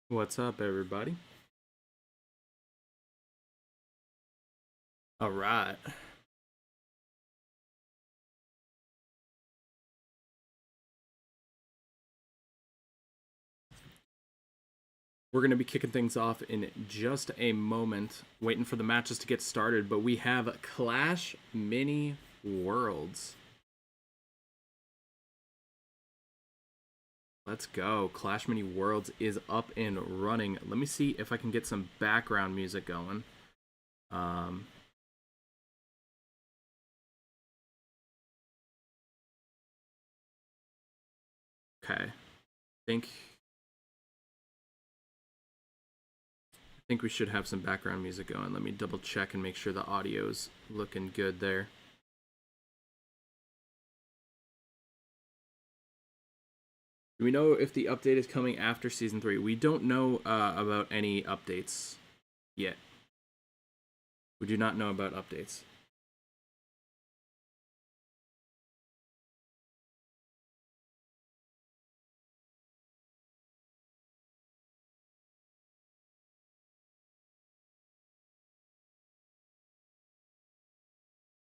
What's up, everybody? All right. We're going to be kicking things off in just a moment, waiting for the matches to get started. But we have Clash Mini Worlds. Let's go. Clash Mini Worlds is up and running. Let me see if I can get some background music going. Um, okay. I think we should have some background music going. Let me double check and make sure the audio's looking good there. Do we know if the update is coming after Season 3? We don't know about any updates yet. We do not know about updates.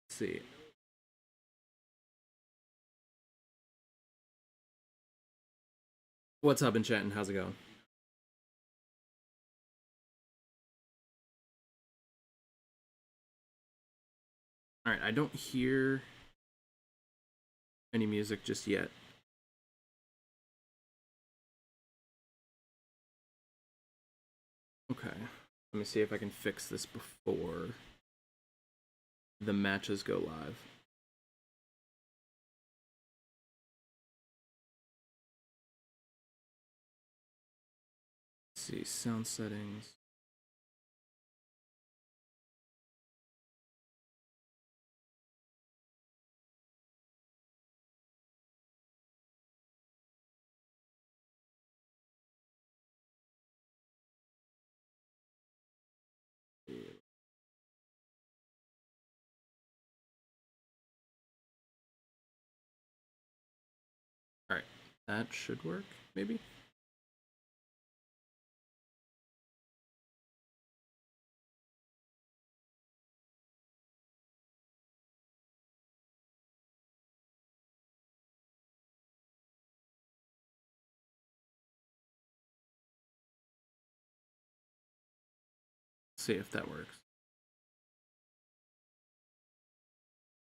Let's see. What's up in chat and how's it going? Alright, I don't hear any music just yet. Okay. Let me see if I can fix this before the matches go live. Let's see, sound settings. Alright, that should work, maybe? Let's see if that works.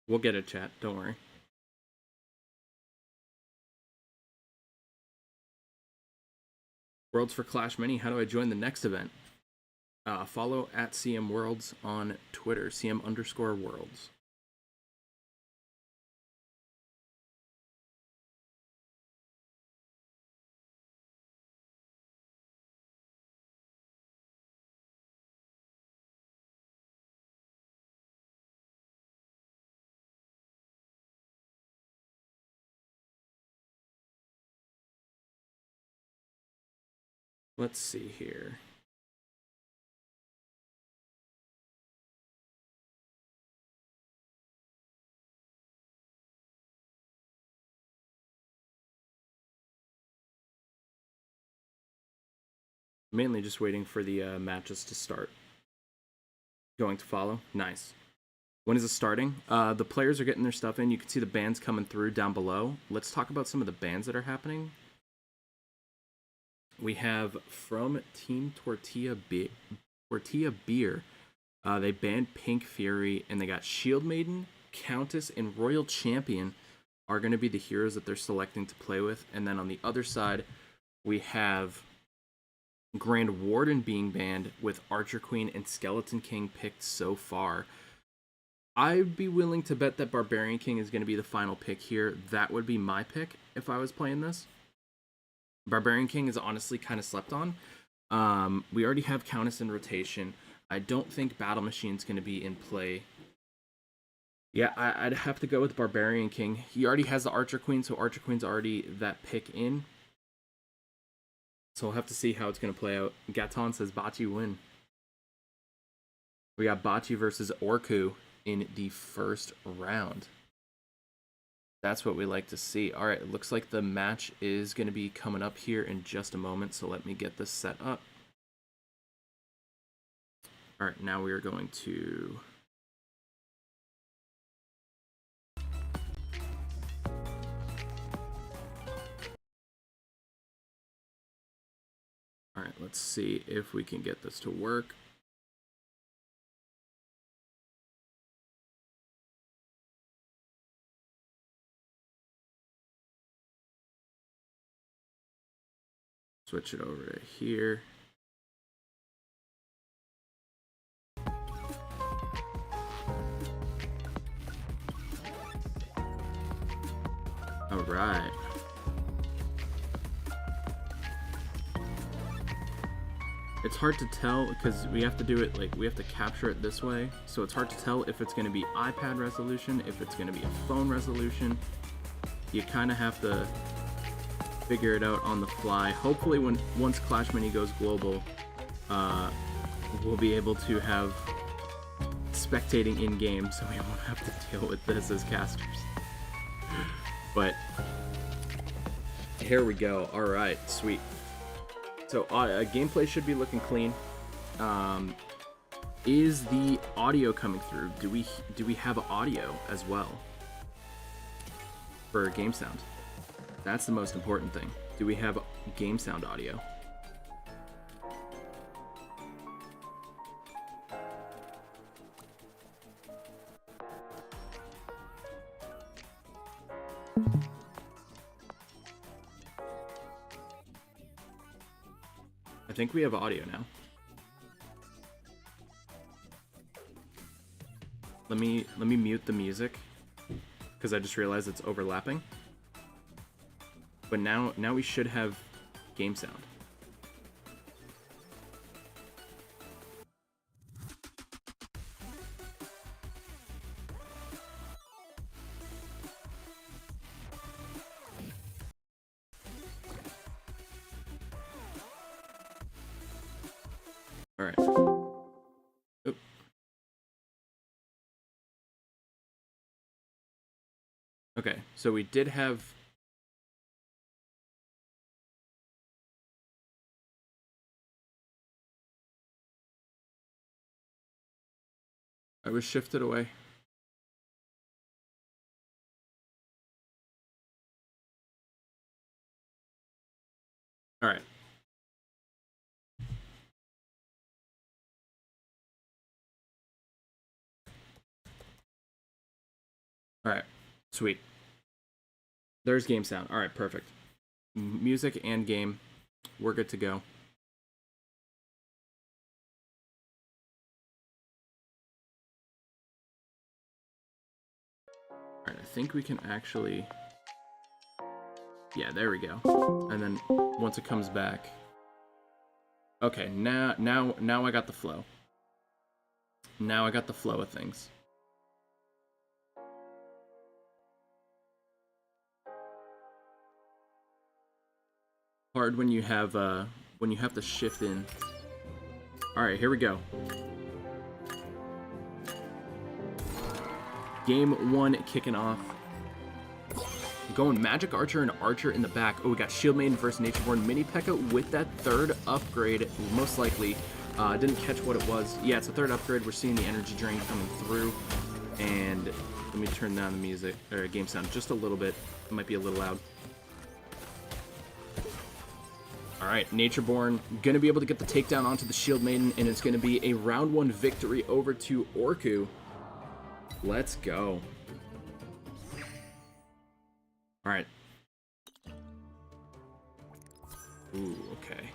We'll get it, chat, don't worry. Worlds for Clash Mini, how do I join the next event? Follow at CM Worlds on Twitter, CM_Worlds. Let's see here. Mainly just waiting for the matches to start. Going to follow? Nice. When is it starting? The players are getting their stuff in. You can see the bands coming through down below. Let's talk about some of the bands that are happening. We have from Team Tortilla Beer. They banned Pink Fury, and they got Shield Maiden, Countess, and Royal Champion are going to be the heroes that they're selecting to play with. And then on the other side, we have Grand Warden being banned with Archer Queen and Skeleton King picked so far. I'd be willing to bet that Barbarian King is going to be the final pick here. That would be my pick if I was playing this. Barbarian King is honestly kind of slept on. We already have Countess in rotation. I don't think Battle Machine's going to be in play. Yeah, I'd have to go with Barbarian King. He already has the Archer Queen, so Archer Queen's already that pick in. So we'll have to see how it's going to play out. Gaton says Bachi win. We got Bachi versus Orku in the first round. That's what we like to see. All right, it looks like the match is going to be coming up here in just a moment, so let me get this set up. All right, now we are going to... All right, let's see if we can get this to work. Switch it over to here. All right. It's hard to tell because we have to do it like we have to capture it this way. So it's hard to tell if it's going to be iPad resolution, if it's going to be a phone resolution. You kind of have to figure it out on the fly. Hopefully once Clash Mini goes global, we'll be able to have spectating in game, so we won't have to deal with this as casters. But here we go. All right, sweet. So gameplay should be looking clean. Is the audio coming through? Do we have audio as well for game sound? That's the most important thing. Do we have game sound audio? I think we have audio now. Let me mute the music because I just realized it's overlapping. But now we should have game sound. All right. Oop. Okay, so we did have... I was shifted away. All right. All right, sweet. There's game sound. All right, perfect. Music and game, we're good to go. All right, I think we can actually... Yeah, there we go. And then once it comes back... Okay, now I got the flow. Now I got the flow of things. Hard when you have to shift in. All right, here we go. Game 1 kicking off. Going Magic Archer and Archer in the back. Oh, we got Shield Maiden versus Natureborn. Mini Pekka with that third upgrade, most likely. Didn't catch what it was. Yeah, it's a third upgrade. We're seeing the energy drain coming through. And let me turn down the music or game sound just a little bit. It might be a little loud. All right, Natureborn gonna be able to get the takedown onto the Shield Maiden, and it's gonna be a round 1 victory over to Orku. Let's go. All right. Ooh, okay.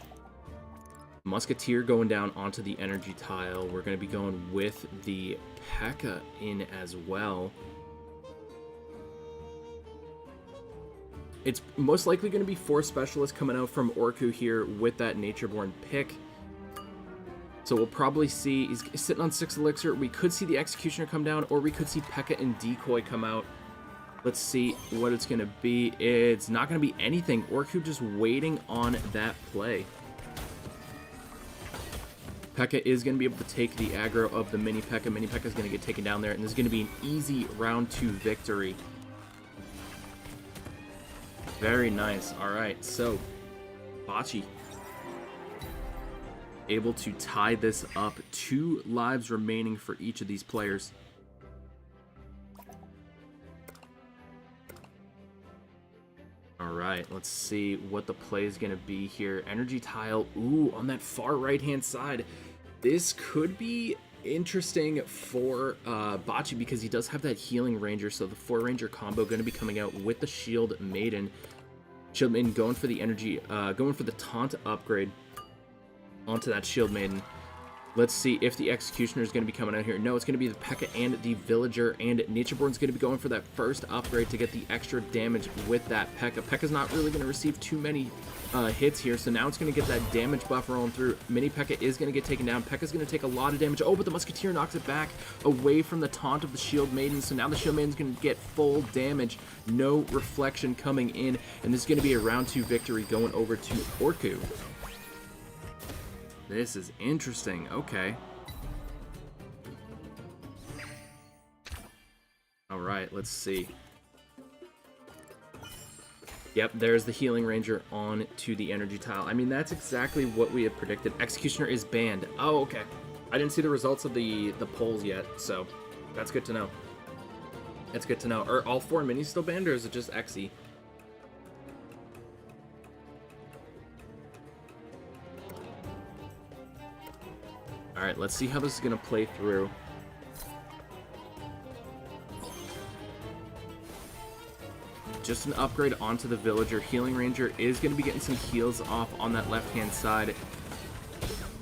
Musketeer going down onto the energy tile. We're gonna be going with the Pekka in as well. It's most likely going to be 4 specialists coming out from Orku here with that Natureborn pick. So we'll probably see, he's sitting on 6 elixir. We could see the Executioner come down, or we could see Pekka and Decoy come out. Let's see what it's going to be. It's not going to be anything. Orku just waiting on that play. Pekka is going to be able to take the aggro of the Mini Pekka. Mini Pekka is going to get taken down there, and this is going to be an easy round 2 victory. Very nice. All right, so Bachi able to tie this up. 2 lives remaining for each of these players. All right, let's see what the play is going to be here. Energy tile, ooh, on that far right-hand side. This could be interesting for Bachi because he does have that healing ranger, so the 4 ranger combo going to be coming out with the shield maiden. Shield maiden going for the energy, going for the taunt upgrade onto that shield maiden. Let's see if the executioner is going to be coming out here. No, it's going to be the Pekka and the villager, and Natureborn's going to be going for that first upgrade to get the extra damage with that Pekka. Pekka's not really going to receive too many hits here, so now it's going to get that damage buff rolling through. Mini Pekka is going to get taken down. Pekka's going to take a lot of damage. Oh, but the Musketeer knocks it back away from the taunt of the Shield Maiden, so now the Shield Maiden's going to get full damage. No reflection coming in, and this is going to be a round 2 victory going over to Orku. This is interesting. Okay. All right, let's see. Yep, there's the Healing Ranger on to the energy tile. I mean, that's exactly what we had predicted. Executioner is banned. Oh, okay. I didn't see the results of the polls yet, so that's good to know. That's good to know. Are all 4 minis still banned, or is it just Xe? All right, let's see how this is going to play through. Just an upgrade onto the villager. Healing Ranger is going to be getting some heals off on that left-hand side.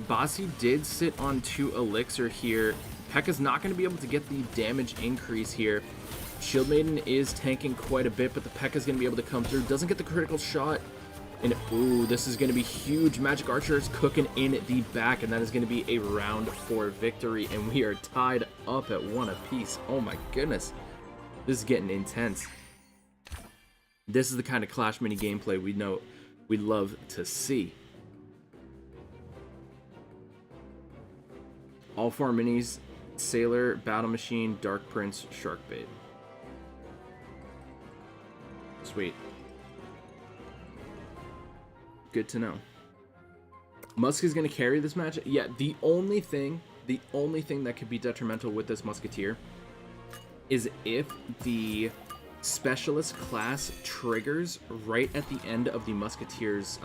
Bachi did sit on 2 elixir here. Pekka's not going to be able to get the damage increase here. Shield Maiden is tanking quite a bit, but the Pekka's going to be able to come through. Doesn't get the critical shot. And, ooh, this is going to be huge. Magic Archer is cooking in the back, and that is going to be a round 4 victory, and we are tied up at 1 apiece. Oh, my goodness. This is getting intense. This is the kind of Clash Mini gameplay we love to see. All 4 minis, Sailor, Battle Machine, Dark Prince, Sharkbait. Sweet. Good to know. Musk is going to carry this match. Yeah, the only thing that could be detrimental with this Musketeer is if the Specialist class triggers right at the end of the Musketeer's,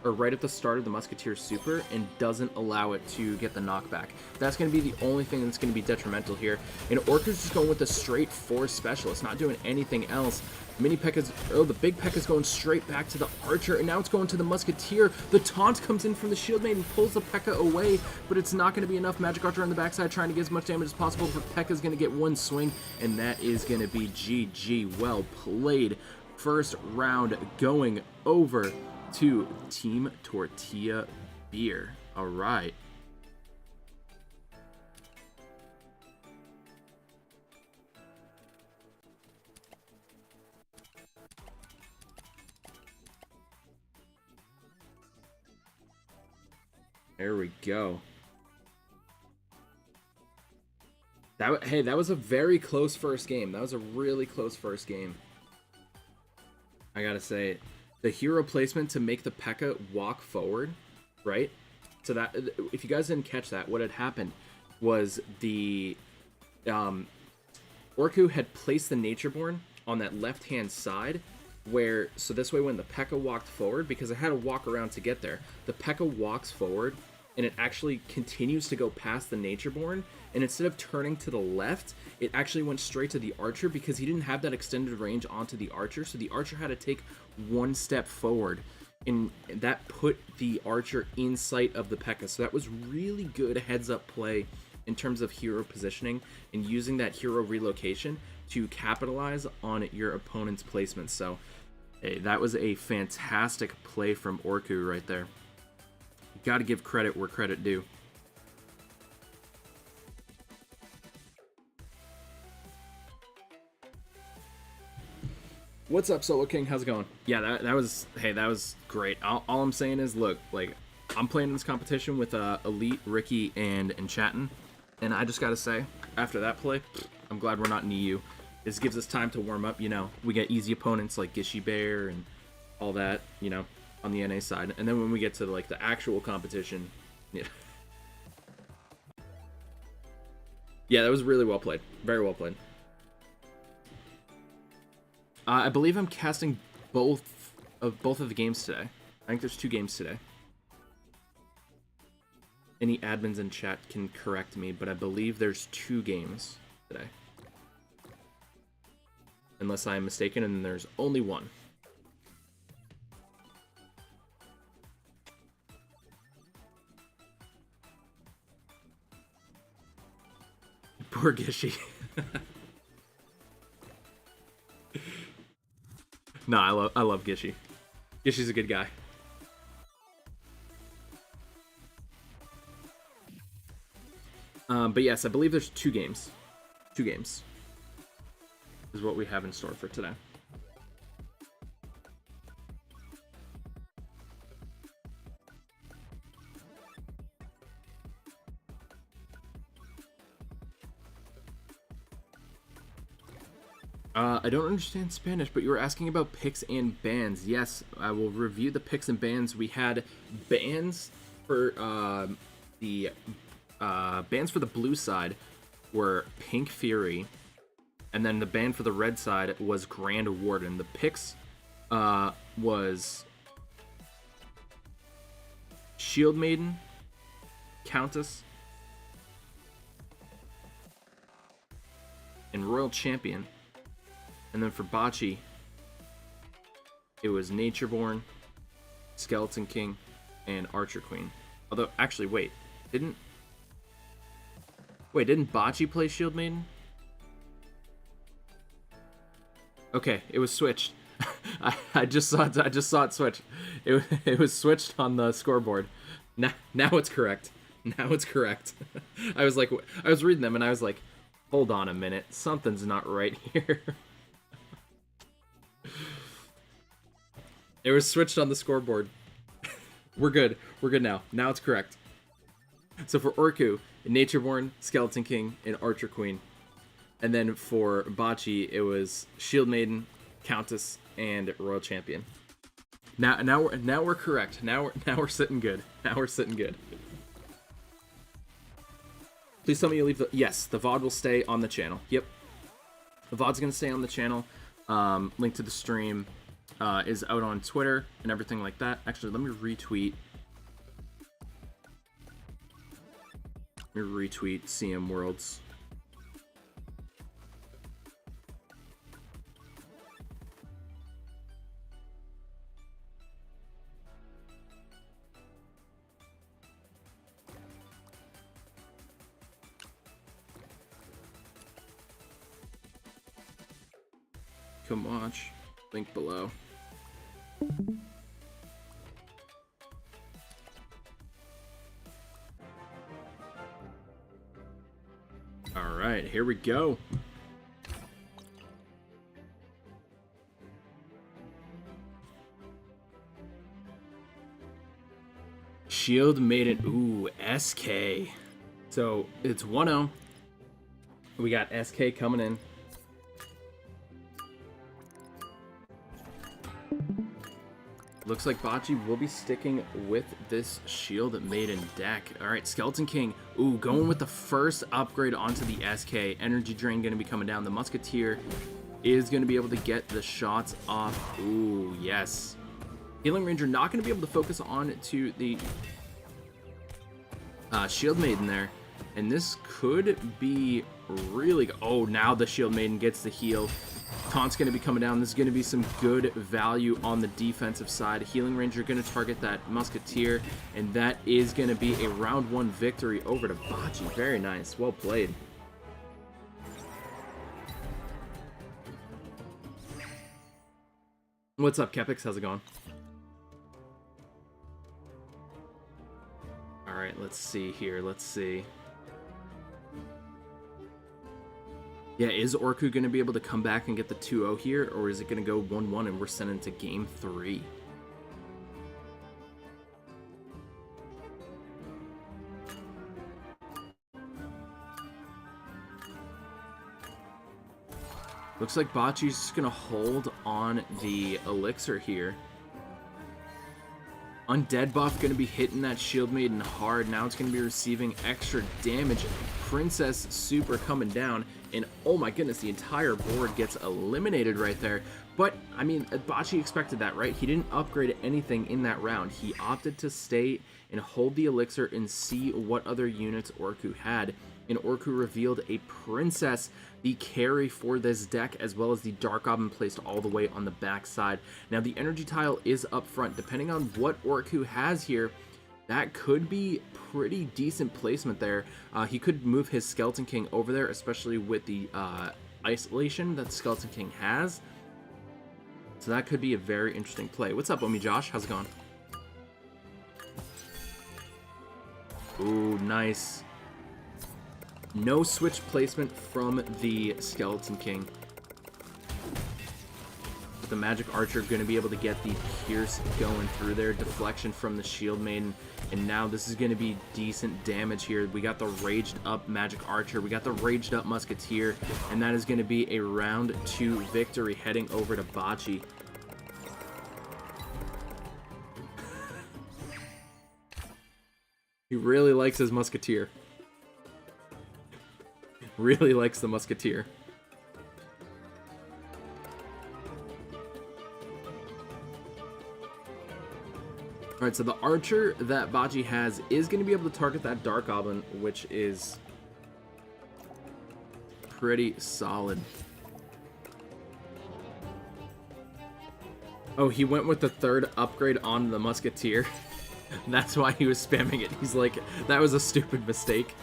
or right at the start of the Musketeer super and doesn't allow it to get the knockback. That's going to be the only thing that's going to be detrimental here. And Orku's just going with the straight 4 Specialist, not doing anything else. Mini Pekka's, oh, the big Pekka's going straight back to the Archer, and now it's going to the Musketeer. The taunt comes in from the Shield Maiden, pulls the Pekka away, but it's not going to be enough. Magic Archer on the backside trying to get as much damage as possible, but Pekka's going to get 1 swing, and that is going to be GG. Well played. First round going over to Team Tortilla Beer. All right. There we go. Hey, that was a very close first game. That was a really close first game. I gotta say, the hero placement to make the Pekka walk forward, right? So that, if you guys didn't catch that, what had happened was the Orku had placed the Natureborn on that left-hand side, where, so this way when the Pekka walked forward, because it had to walk around to get there, the Pekka walks forward, and it actually continues to go past the Natureborn, and instead of turning to the left, it actually went straight to the Archer because he didn't have that extended range onto the Archer, so the Archer had to take 1 step forward, and that put the Archer in sight of the Pekka. So that was really good heads-up play in terms of hero positioning and using that hero relocation to capitalize on your opponent's placement. So hey, that was a fantastic play from Orku right there. Got to give credit where credit due. What's up, Solo King? How's it going? Yeah, that was, hey, that was great. All I'm saying is, look, like, I'm playing in this competition with Elite, Ricky, and Chatten, and I just gotta say, after that play, I'm glad we're not in EU. This gives us time to warm up, you know. We get easy opponents like Gishy Bear and all that, you know, on the NA side. And then when we get to, like, the actual competition, yeah. Yeah, that was really well played. Very well played. I believe I'm casting both of the games today. I think there's 2 games today. Any admins in chat can correct me, but I believe there's 2 games today. Unless I am mistaken, and there's only 1. Poor Gishy. No, I love Gishy. Gishy's a good guy. But yes, I believe there's 2 games. 2 games is what we have in store for today. I don't understand Spanish, but you were asking about picks and bans. Yes, I will review the picks and bans. We had bans for the blue side were Pink Fury, and then the ban for the red side was Grand Warden. The picks was Shield Maiden, Countess, and Royal Champion. And then for Bachi, it was Natureborn, Skeleton King, and Archer Queen. Although, actually, wait, didn't Bachi play Shield Maiden? Okay, it was switched. I just saw it switch. It was switched on the scoreboard. Now it's correct. Now it's correct. I was reading them and I was like, hold on a minute, something's not right here. It was switched on the scoreboard. We're good. We're good now. Now it's correct. So for Orku, Natureborn, Skeleton King, and Archer Queen. And then for Bachi, it was Shield Maiden, Countess, and Royal Champion. Now we're correct. Now we're sitting good. Now we're sitting good. Please tell me you leave the... Yes, the VOD will stay on the channel. Yep. The VOD's going to stay on the channel. Link to the stream is out on Twitter and everything like that. Actually, let me retweet. CM Worlds. Come watch. Link below. All right, here we go. Shield Maiden. Ooh, SK. So it's 1-0. We got SK coming in. Looks like Bachi will be sticking with this Shield Maiden deck. All right, Skeleton King. Ooh, going with the first upgrade onto the SK. Energy Drain going to be coming down. The Musketeer is going to be able to get the shots off. Ooh, yes. Healing Ranger not going to be able to focus on to the Shield Maiden there. And this could be really good. Oh, now the Shield Maiden gets the heal. Taunt's going to be coming down. This is going to be some good value on the defensive side. Healing Ranger going to target that Musketeer, and that is going to be a round 1 victory over to Bachi. Very nice. Well played. What's up, Kepix? How's it going? All right, let's see here. Let's see. Yeah, is Orku going to be able to come back and get the 2-0 here, or is it going to go 1-1 and we're sent into game 3? Looks like Bachi's just going to hold on the elixir here. Undead buff going to be hitting that Shield Maiden hard. Now it's going to be receiving extra damage. Princess super coming down. And oh my goodness, the entire board gets eliminated right there. But, I mean, Bachi expected that, right? He didn't upgrade anything in that round. He opted to stay and hold the elixir and see what other units Orku had. And Orku revealed a Princess, the carry for this deck, as well as the Dark Goblin placed all the way on the back side. Now, the energy tile is up front. Depending on what Orku has here, that could be pretty decent placement there. He could move his Skeleton King over there, especially with the isolation that the Skeleton King has. So that could be a very interesting play. What's up, Omi Josh? How's it going? Ooh, nice. No switch placement from the Skeleton King. But the Magic Archer going to be able to get the Pierce going through there. Deflection from the Shield Maiden. And now this is going to be decent damage here. We got the Raged Up Magic Archer. We got the Raged Up Musketeer. And that is going to be a round 2 victory heading over to Bachi. He really likes his Musketeer. Really likes the Musketeer. Alright, so the Archer that Bachi has is going to be able to target that Dark Goblin, which is pretty solid. Oh, he went with the 3rd upgrade on the Musketeer. That's why he was spamming it. He's like, that was a stupid mistake.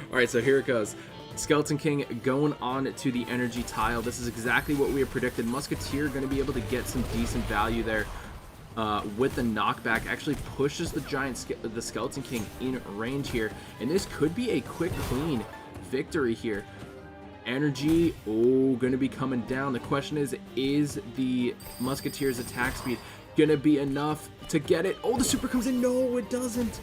Alright, so here it goes. Skeleton King going on to the energy tile. This is exactly what we had predicted. Musketeer going to be able to get some decent value there with the knockback. Actually pushes the Skeleton King in range here. And this could be a quick, clean victory here. Energy, oh, going to be coming down. The question is the Musketeer's attack speed going to be enough to get it? Oh, the super comes in. No, it doesn't.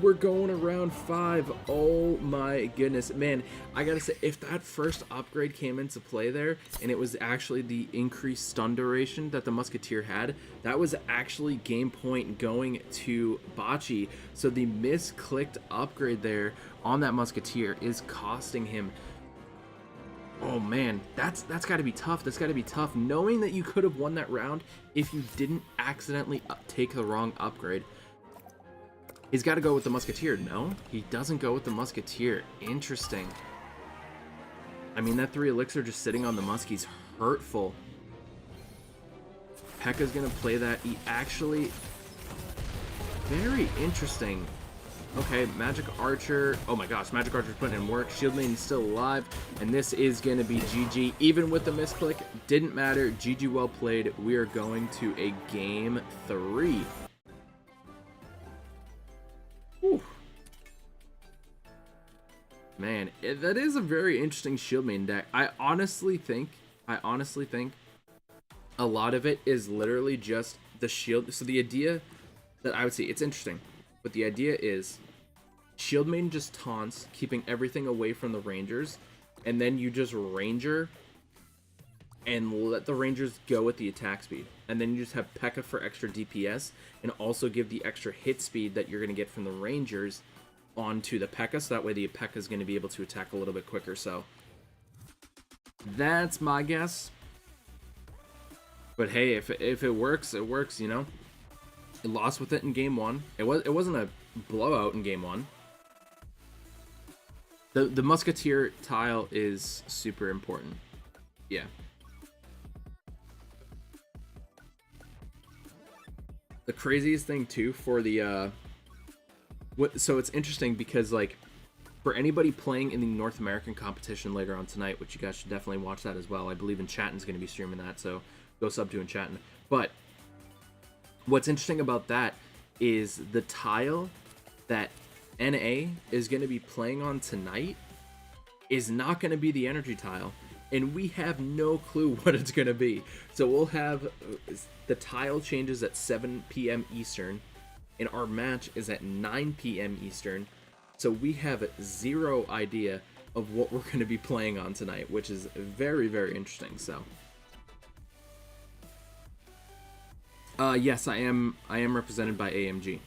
We're going around 5. Oh my goodness, man, I gotta say, if that first upgrade came into play there and it was actually the increased stun duration that the Musketeer had, that was actually game point going to Bachi. So the misclicked upgrade there on that Musketeer is costing him. Oh man, that's got to be tough. That's got to be tough, knowing that you could have won that round if you didn't accidentally take the wrong upgrade. He's got to go with the Musketeer. No, he doesn't go with the Musketeer. Interesting. I mean, that 3 elixir just sitting on the Muskie's hurtful. Pekka's going to play that. He actually... Very interesting. Okay, Magic Archer. Oh my gosh, Magic Archer's putting in work. Shield Maiden's still alive. And this is going to be GG. Even with the misclick, didn't matter. GG, well played. We are going to a game 3. Whew. Man, that is a very interesting Shield Maiden deck. I honestly think a lot of it is literally just the shield. So the idea that I would see, it's interesting. But the idea is Shield Maiden just taunts, keeping everything away from the Rangers, and then you just Ranger and let the Rangers go with the attack speed. And then you just have Pekka for extra DPS, and also give the extra hit speed that you're going to get from the Rangers onto the Pekka, so that way the Pekka is going to be able to attack a little bit quicker. So that's my guess. But hey, if it works, it works, you know. It lost with it in game 1. It wasn't a blowout in game 1. The Musketeer tile is super important. Yeah. The craziest thing too for the so it's interesting because, like, for anybody playing in the North American competition later on tonight, which you guys should definitely watch that as well. I believe Enchatton's going to be streaming that, so go sub to Enchatton. But what's interesting about that is the tile that NA is going to be playing on tonight is not going to be the energy tile, and we have no clue what it's going to be. So we'll have the tile changes at 7 p.m. Eastern, and our match is at 9 p.m. Eastern. So we have zero idea of what we're going to be playing on tonight, which is very, very interesting. So, yes, I am represented by AMG,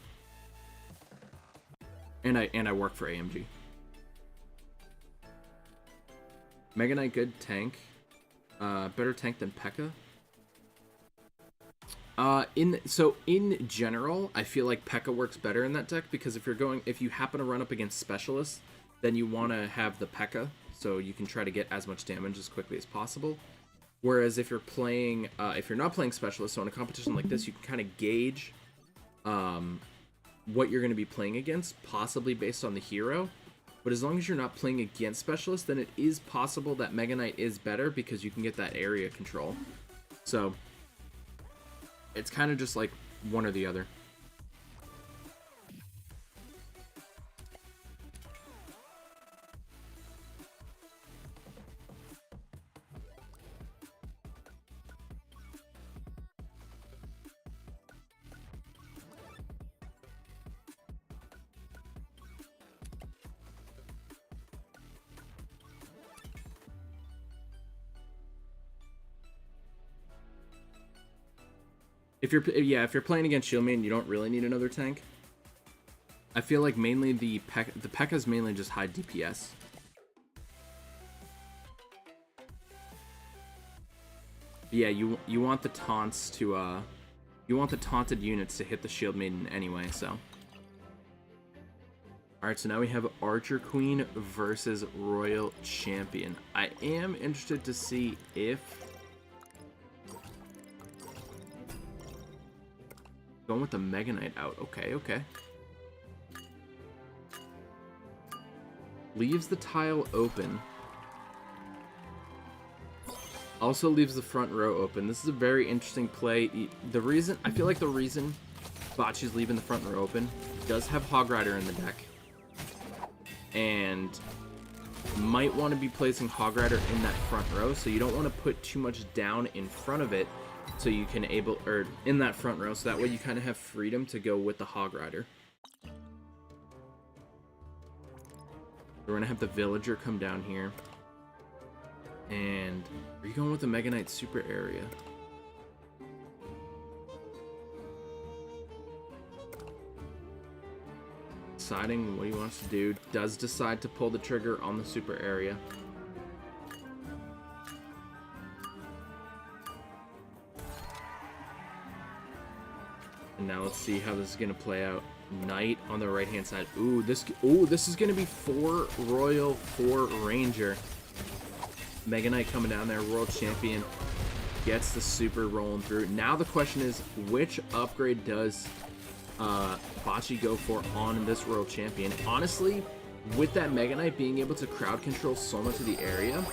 and I work for AMG. Mega Knight, good tank. Better tank than Pekka. In general, I feel like Pekka works better in that deck, because if you happen to run up against specialists, then you want to have the Pekka, so you can try to get as much damage as quickly as possible. Whereas if you're not playing specialists, so in a competition like this, you can kind of gauge what you're going to be playing against, possibly based on the hero. But as long as you're not playing against specialists, then it is possible that Mega Knight is better, because you can get that area control. So it's kind of just like one or the other. If you're playing against Shield Maiden, you don't really need another tank. I feel like mainly the Pekka's mainly just high DPS. Yeah, you want the taunts to you want the taunted units to hit the Shield Maiden anyway, so. Alright, so now we have Archer Queen versus Royal Champion. I am interested to see if going with the Mega Knight out. Okay. Leaves the tile open. Also leaves the front row open. This is a very interesting play. I feel like the reason Bachi's leaving the front row open, does have Hog Rider in the deck, and might want to be placing Hog Rider in that front row, so you don't want to put too much down in front of it, so you can in that front row, so that way you kind of have freedom to go with the Hog Rider. We're gonna have the Villager come down here. And are you going with the Mega Knight super area? Deciding what he wants to do. Does decide to pull the trigger on the super area. And now let's see how this is gonna play out. Knight on the right hand side. Ooh, this is gonna be 4 Royal, 4 Ranger. Mega Knight coming down there, World Champion, gets the super rolling through. Now the question is, which upgrade does Bachi go for on this World Champion? Honestly, with that Mega Knight being able to crowd control so much of the area,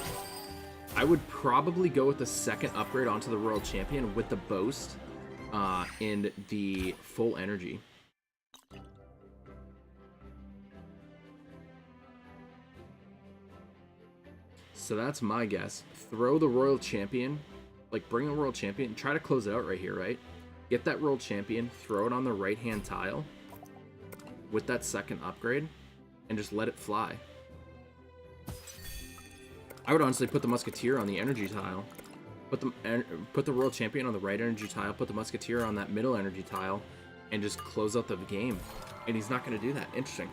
I would probably go with the second upgrade onto the World Champion with the Boast and the full energy. So that's my guess. Throw the Royal Champion, like bring a Royal Champion, try to close it out right here, right? Get that Royal Champion, throw it on the right-hand tile with that second upgrade, and just let it fly. I would honestly put the Musketeer on the energy tile. Put the Royal Champion on the right energy tile, put the Musketeer on that middle energy tile, and just close out the game. And he's not going to do that. Interesting.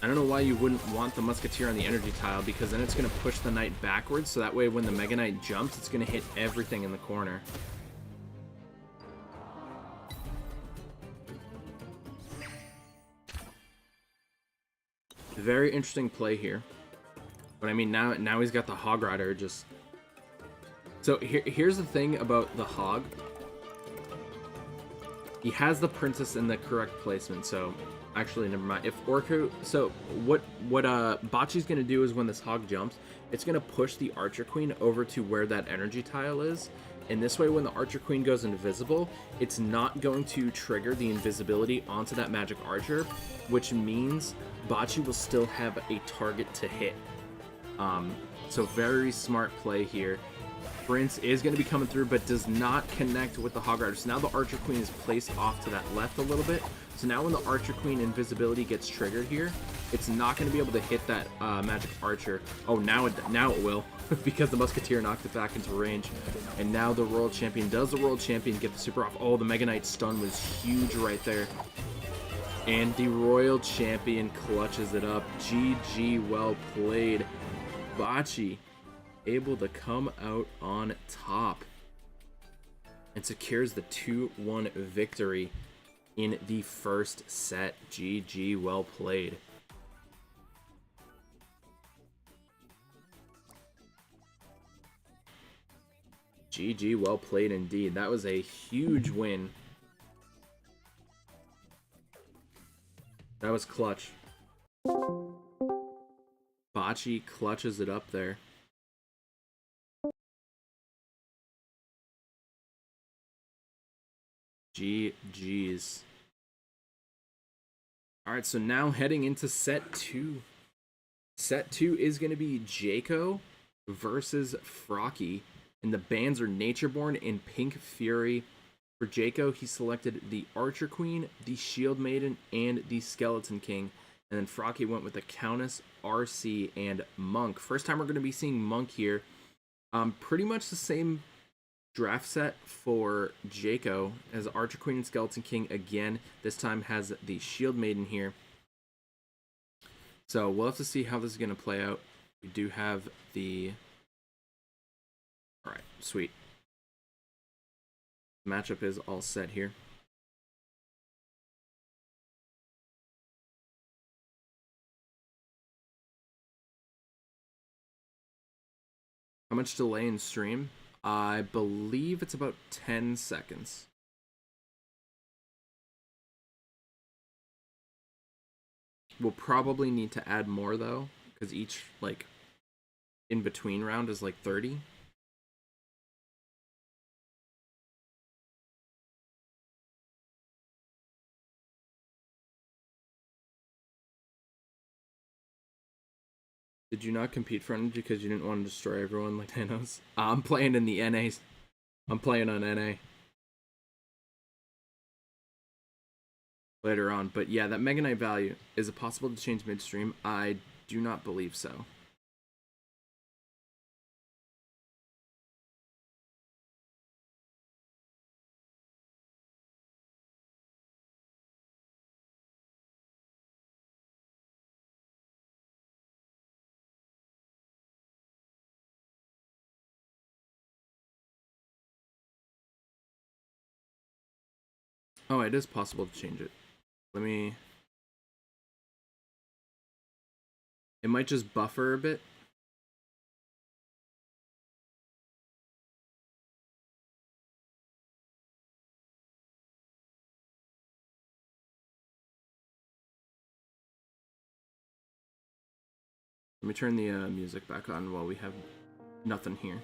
I don't know why you wouldn't want the Musketeer on the energy tile, because then it's going to push the Knight backwards, so that way when the Mega Knight jumps, it's going to hit everything in the corner. Very interesting play here. But I mean, now he's got the Hog Rider just... So here's the thing about the Hog. He has the Princess in the correct placement, so... Actually, never mind. If Orko... So, what Bachi's going to do is when this Hog jumps, it's going to push the Archer Queen over to where that energy tile is. And this way, when the Archer Queen goes invisible, it's not going to trigger the invisibility onto that Magic Archer, which means Bachi will still have a target to hit. So, very smart play here. Prince is going to be coming through, but does not connect with the Hog Rider. So now the Archer Queen is placed off to that left a little bit. So now when the Archer Queen invisibility gets triggered here, it's not going to be able to hit that Magic Archer. Oh, now it will, because the Musketeer knocked it back into range. And now the Royal Champion, does the Royal Champion get the super off? Oh, the Mega Knight stun was huge right there. And the Royal Champion clutches it up. GG, well played. Bachi able to come out on top and secures the 2-1 victory in the first set. GG, well played. GG, well played indeed. That was a huge win. That was clutch. Bachi clutches it up there. GG's. Alright, so now heading into set 2. Set 2 is going to be Jaco versus Frocky. And the bands are Natureborn and Pink Fury. For Jaco, he selected the Archer Queen, the Shield Maiden, and the Skeleton King. And then Frocky went with the Countess, RC, and Monk. First time we're going to be seeing Monk here. Pretty much the same draft set for Jaco as Archer Queen and Skeleton King again. This time has the Shield Maiden here. So we'll have to see how this is going to play out. We do have the... Alright, sweet. Matchup is all set here. How much delay in stream? I believe it's about 10 seconds. We'll probably need to add more though, because each like in between round is like 30. Did you not compete Frontage because you didn't want to destroy everyone like Thanos? I'm playing in the NAs. I'm playing on NA. Later on, but yeah, that Mega Knight value, is it possible to change midstream? I do not believe so. Oh, it is possible to change it. Let me... It might just buffer a bit. Let me turn the music back on while we have nothing here.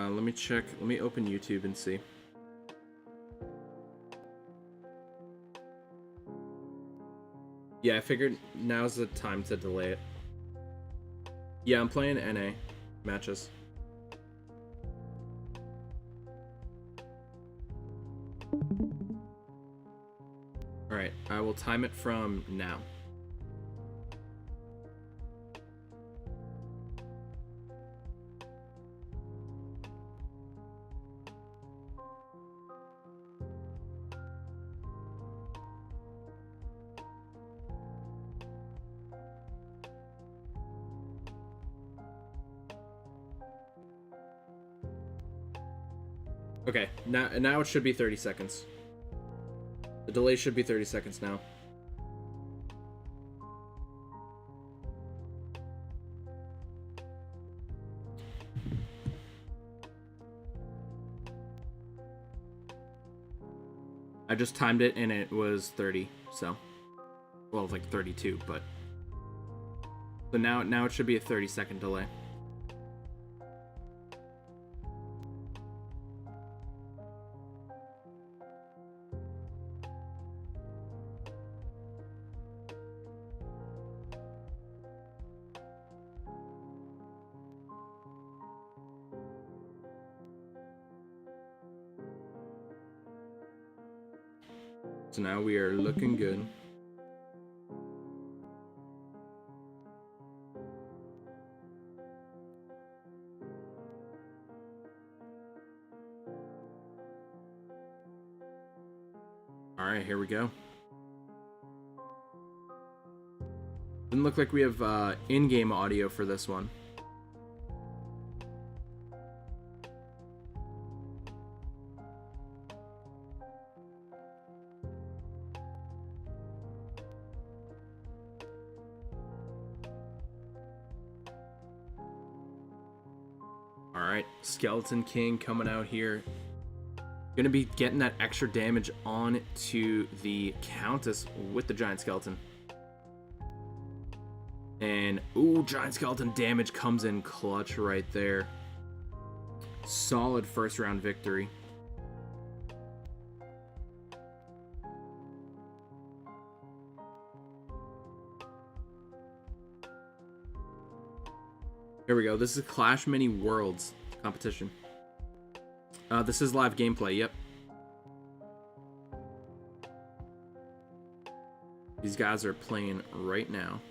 Let me check. Let me open YouTube and see. Yeah, I figured now's the time to delay it. Yeah, I'm playing NA matches. Alright, I will time it from now. Okay, now it should be 30 seconds. The delay should be 30 seconds now. I just timed it and it was 30, so. Well, it's like 32, but. So now it should be a 30-second delay. So now we are looking good. All right, here we go. Doesn't look like we have in-game audio for this one. All right, Skeleton King coming out here. Gonna be getting that extra damage on to the Countess with the Giant Skeleton. And, ooh, Giant Skeleton damage comes in clutch right there. Solid first round victory. Here we go. This is Clash Mini Worlds competition. This is live gameplay, yep. These guys are playing right now.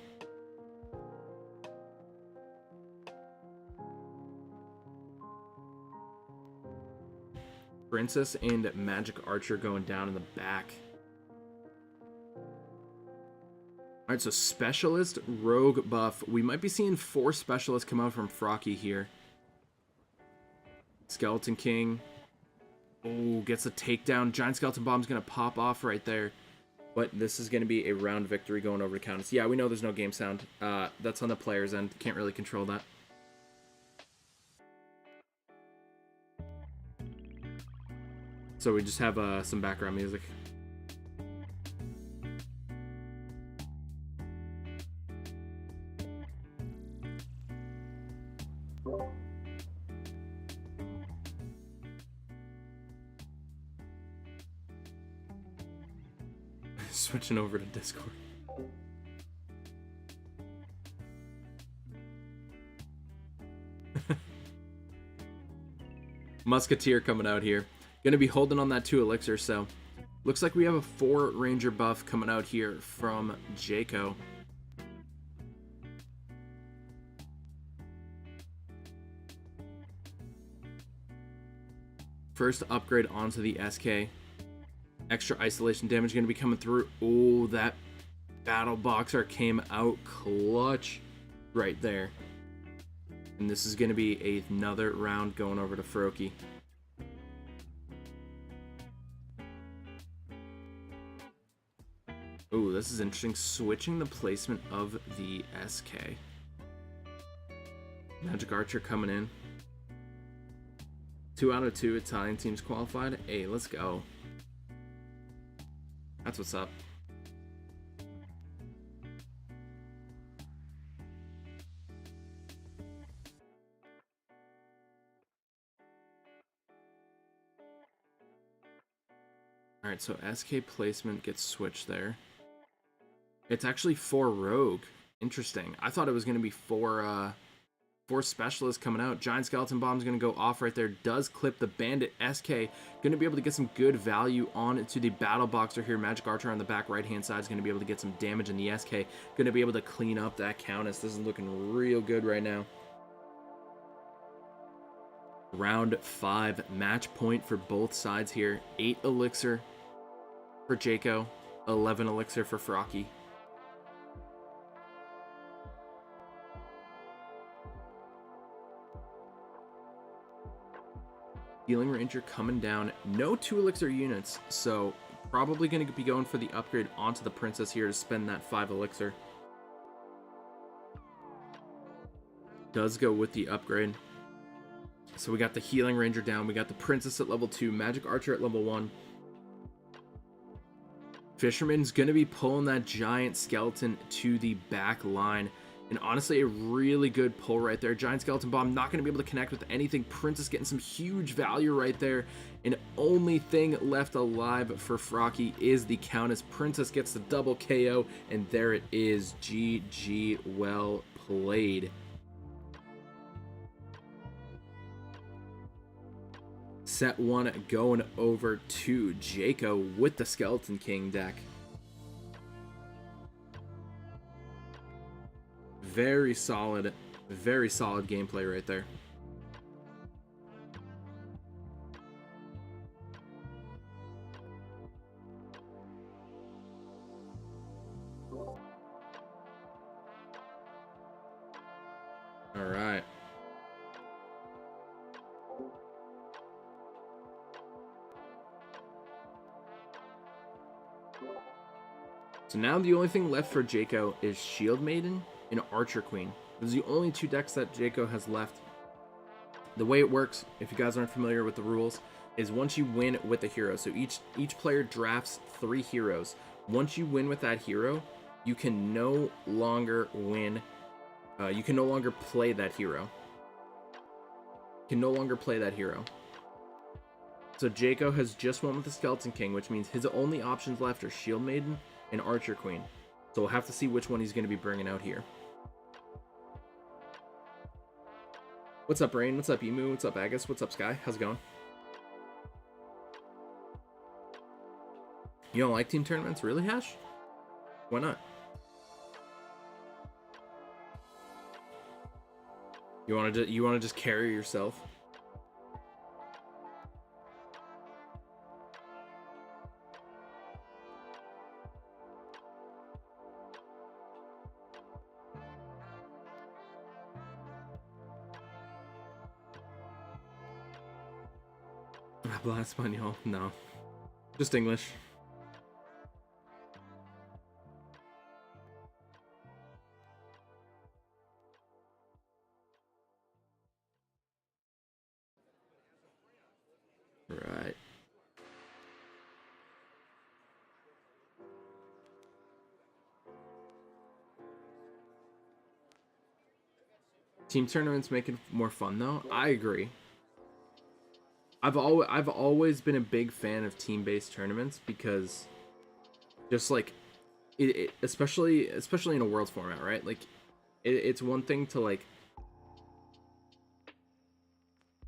Princess and Magic Archer going down in the back. Alright, so Specialist, Rogue buff. We might be seeing 4 Specialists come out from Frocky here. Skeleton King. Oh, gets a takedown. Giant Skeleton Bomb's going to pop off right there. But this is going to be a round victory going over to Countess. Yeah, we know there's no game sound. That's on the player's end. Can't really control that. So we just have some background music. Switching over to Discord. Musketeer coming out here. Gonna be holding on that 2 elixir, so looks like we have a 4 ranger buff coming out here from Jaco. First upgrade onto the SK. Extra isolation damage going to be coming through. Oh, that battle boxer came out clutch right there. And this is going to be another round going over to Frocky. Oh, this is interesting. Switching the placement of the SK. Magic Archer coming in. 2 out of 2 Italian teams qualified. Hey, let's go. That's what's up. Alright, so SK placement gets switched there. It's actually 4 rogue. Interesting. I thought it was going to be 4 specialists coming out. Giant Skeleton Bomb's going to go off right there. Does clip the Bandit SK. Going to be able to get some good value on to the Battle Boxer here. Magic Archer on the back right-hand side is going to be able to get some damage in the SK. Going to be able to clean up that Countess. This is looking real good right now. Round 5. Match point for both sides here. 8 elixir for Jaco. 11 elixir for Frocky. Healing Ranger coming down. No 2 elixir units, so probably going to be going for the upgrade onto the Princess here to spend that 5 elixir. Does go with the upgrade. So we got the Healing Ranger down. We got the Princess at level 2. Magic Archer at level 1. Fisherman's going to be pulling that Giant Skeleton to the back line. And honestly, a really good pull right there. Giant Skeleton Bomb not going to be able to connect with anything. Princess getting some huge value right there. And only thing left alive for Frocky is the Countess. Princess gets the double KO. And there it is. GG, well played. Set 1 going over to Jaco with the Skeleton King deck. Very solid gameplay right there. All right. So now the only thing left for Jaco is Shield Maiden and Archer Queen. Those are the only 2 decks that Jaco has left. The way it works, if you guys aren't familiar with the rules, is once you win with a hero, so each player drafts 3 heroes. Once you win with that hero, you can no longer win. You can no longer play that hero. So Jaco has just won with the Skeleton King, which means his only options left are Shield Maiden and Archer Queen. So we'll have to see which one he's going to be bringing out here. What's up, Rain? What's up, Emu? What's up, Agus? What's up, Sky? How's it going? You don't like team tournaments? Really, Hash? Why not? You want to just carry yourself? Habla Español? No. Just English. Right. Team tournaments make it more fun though. I agree. I've always been a big fan of team-based tournaments because just like it especially in a Worlds format, right? Like it's one thing to like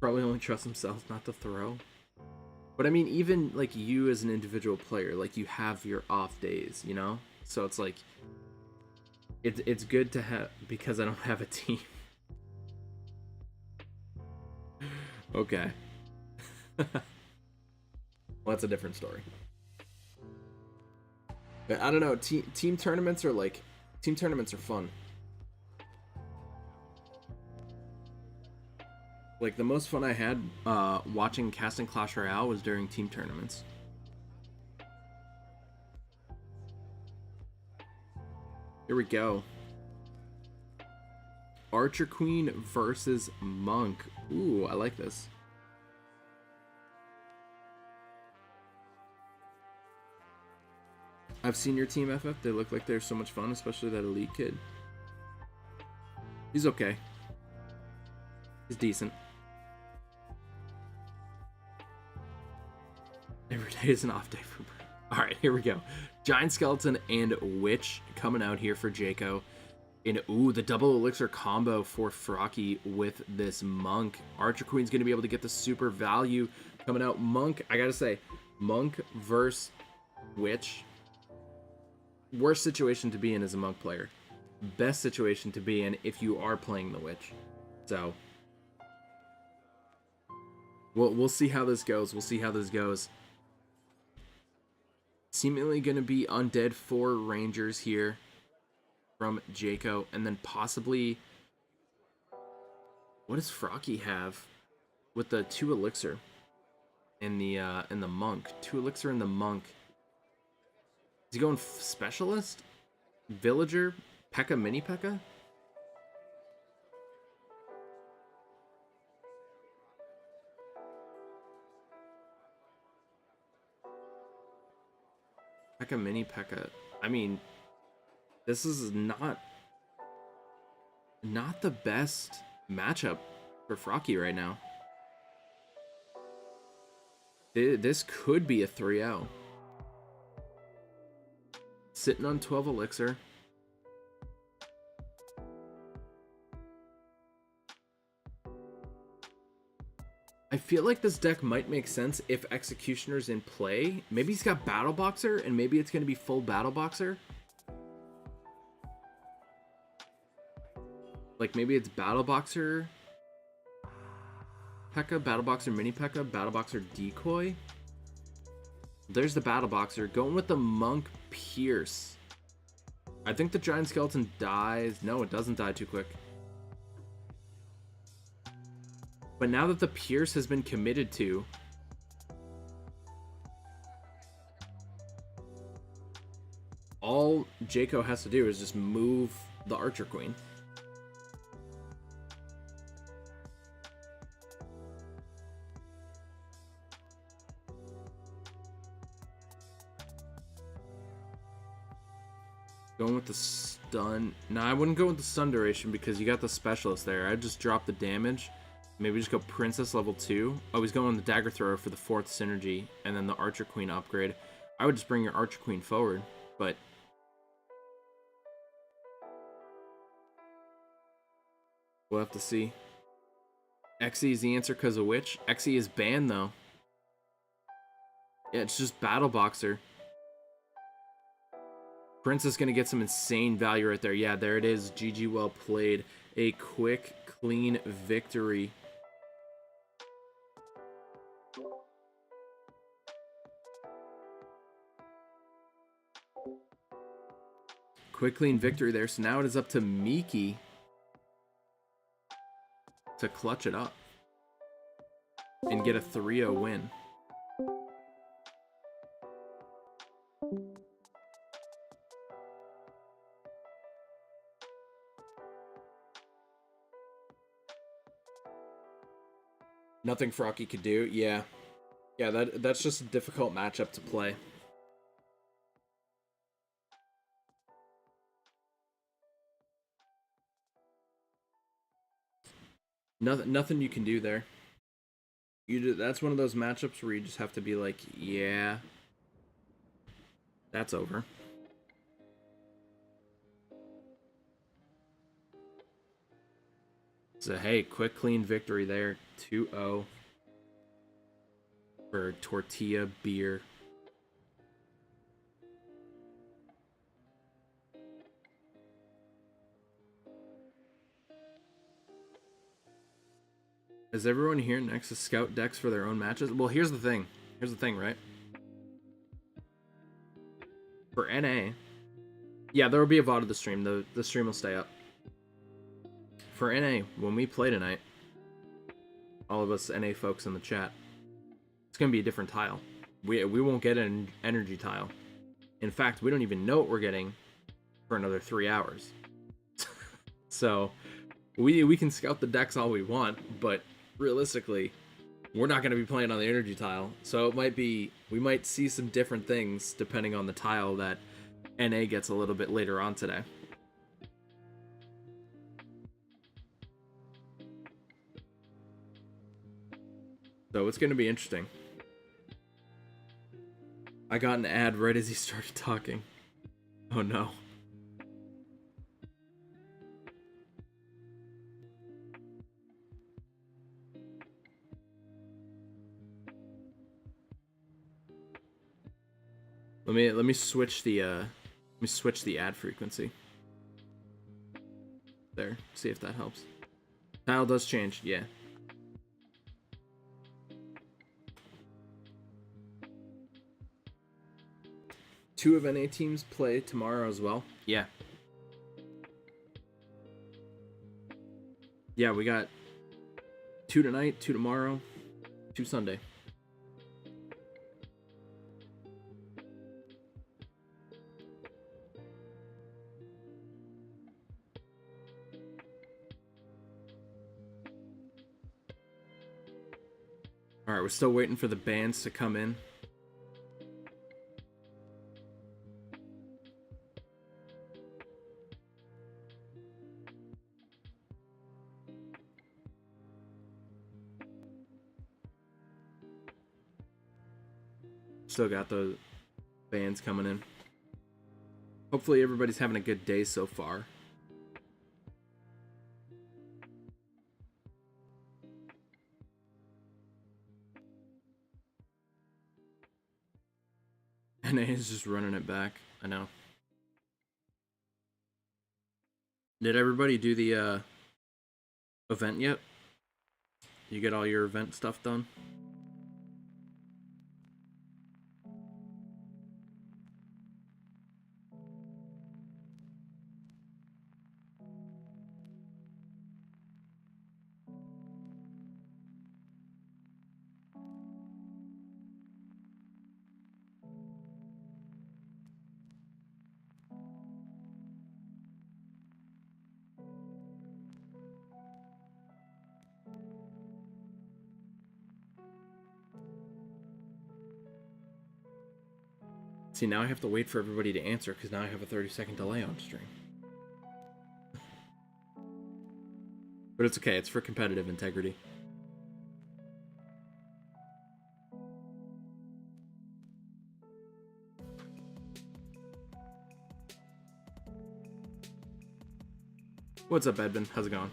probably only trust themselves not to throw. But I mean, even like you as an individual player, like you have your off days, you know? So it's like it's good to have, because I don't have a team. Okay. Well, that's a different story. But I don't know, team tournaments are fun. Like the most fun I had watching casting Clash Royale was during team tournaments. Here we go. Archer Queen versus Monk. Ooh, I like this. I've seen your team, FF. They look like they're so much fun, especially that elite kid. He's okay. He's decent. Every day is an off day for Bert. Alright, here we go. Giant Skeleton and Witch coming out here for Jaco. And ooh, the double elixir combo for Frocky with this Monk. Archer Queen's going to be able to get the super value coming out. Monk, I gotta say, Monk versus Witch. Worst situation to be in as a Monk player. Best situation to be in if you are playing the Witch. So we'll see how this goes. Seemingly going to be undead 4 Rangers here from Jaco, and then possibly, what does Frocky have with the 2 elixir in the Monk? 2 elixir in the Monk. Is he going specialist? Villager? Pekka, mini Pekka? Pekka, mini Pekka. I mean, this is not the best matchup for Frocky right now. This could be a 3-0. Sitting on 12 elixir. I feel like this deck might make sense if Executioner's in play. Maybe he's got Battle Boxer, and maybe it's going to be full Battle Boxer. Like, maybe it's Battle Boxer Pekka, Battle Boxer Mini Pekka, Battle Boxer Decoy. There's the Battle Boxer. Going with the Monk Pierce. I think the Giant Skeleton dies. No, it doesn't die too quick. But now that the Pierce has been committed to, all Jaco has to do is just move the Archer Queen. Going with the stun. No, I wouldn't go with the stun duration because you got the specialist there. I'd just drop the damage. Maybe just go Princess level 2. Oh, he's going on the Dagger Thrower for the 4th synergy, and then the Archer Queen upgrade. I would just bring your Archer Queen forward, but we'll have to see. Xe is the answer because of which? Xe is banned, though. Yeah, it's just Battle Boxer. Princess gonna get some insane value right there. Yeah, there it is. GG, well played. A quick, clean victory. Quick, clean victory there. So now it is up to Miki to clutch it up and get a 3-0 win. Nothing Frocky could do. Yeah. Yeah, that's just a difficult matchup to play. Nothing you can do there. That's one of those matchups where you just have to be like, yeah, that's over. So, hey, quick, clean victory there. 2-0 for Tortilla Beer. Is everyone here next to scout decks for their own matches? Well, here's the thing. Here's the thing, right? For NA, yeah, there will be a VOD of the stream. The stream will stay up. For NA, when we play tonight, all of us NA folks in the chat, it's going to be a different tile. We won't get an energy tile. In fact, we don't even know what we're getting for another 3 hours. So, we can scout the decks all we want, but realistically, we're not going to be playing on the energy tile. So it might be, we might see some different things depending on the tile that NA gets a little bit later on today. So it's going to be interesting. I got an ad right as he started talking. Oh no. Let me switch the ad frequency. There, see if that helps. Tile does change, yeah. Two of NA teams play tomorrow as well. Yeah. Yeah, we got 2 tonight, 2 tomorrow, 2 Sunday. Alright, we're still waiting for the bands to come in. Still got the bands coming in. Hopefully everybody's having a good day so far. NA is just running it back. I know. Did everybody do the event yet? You get all your event stuff done? See, now I have to wait for everybody to answer because now I have a 30-second delay on stream. But it's okay, it's for competitive integrity. What's up, Edmund? How's it going?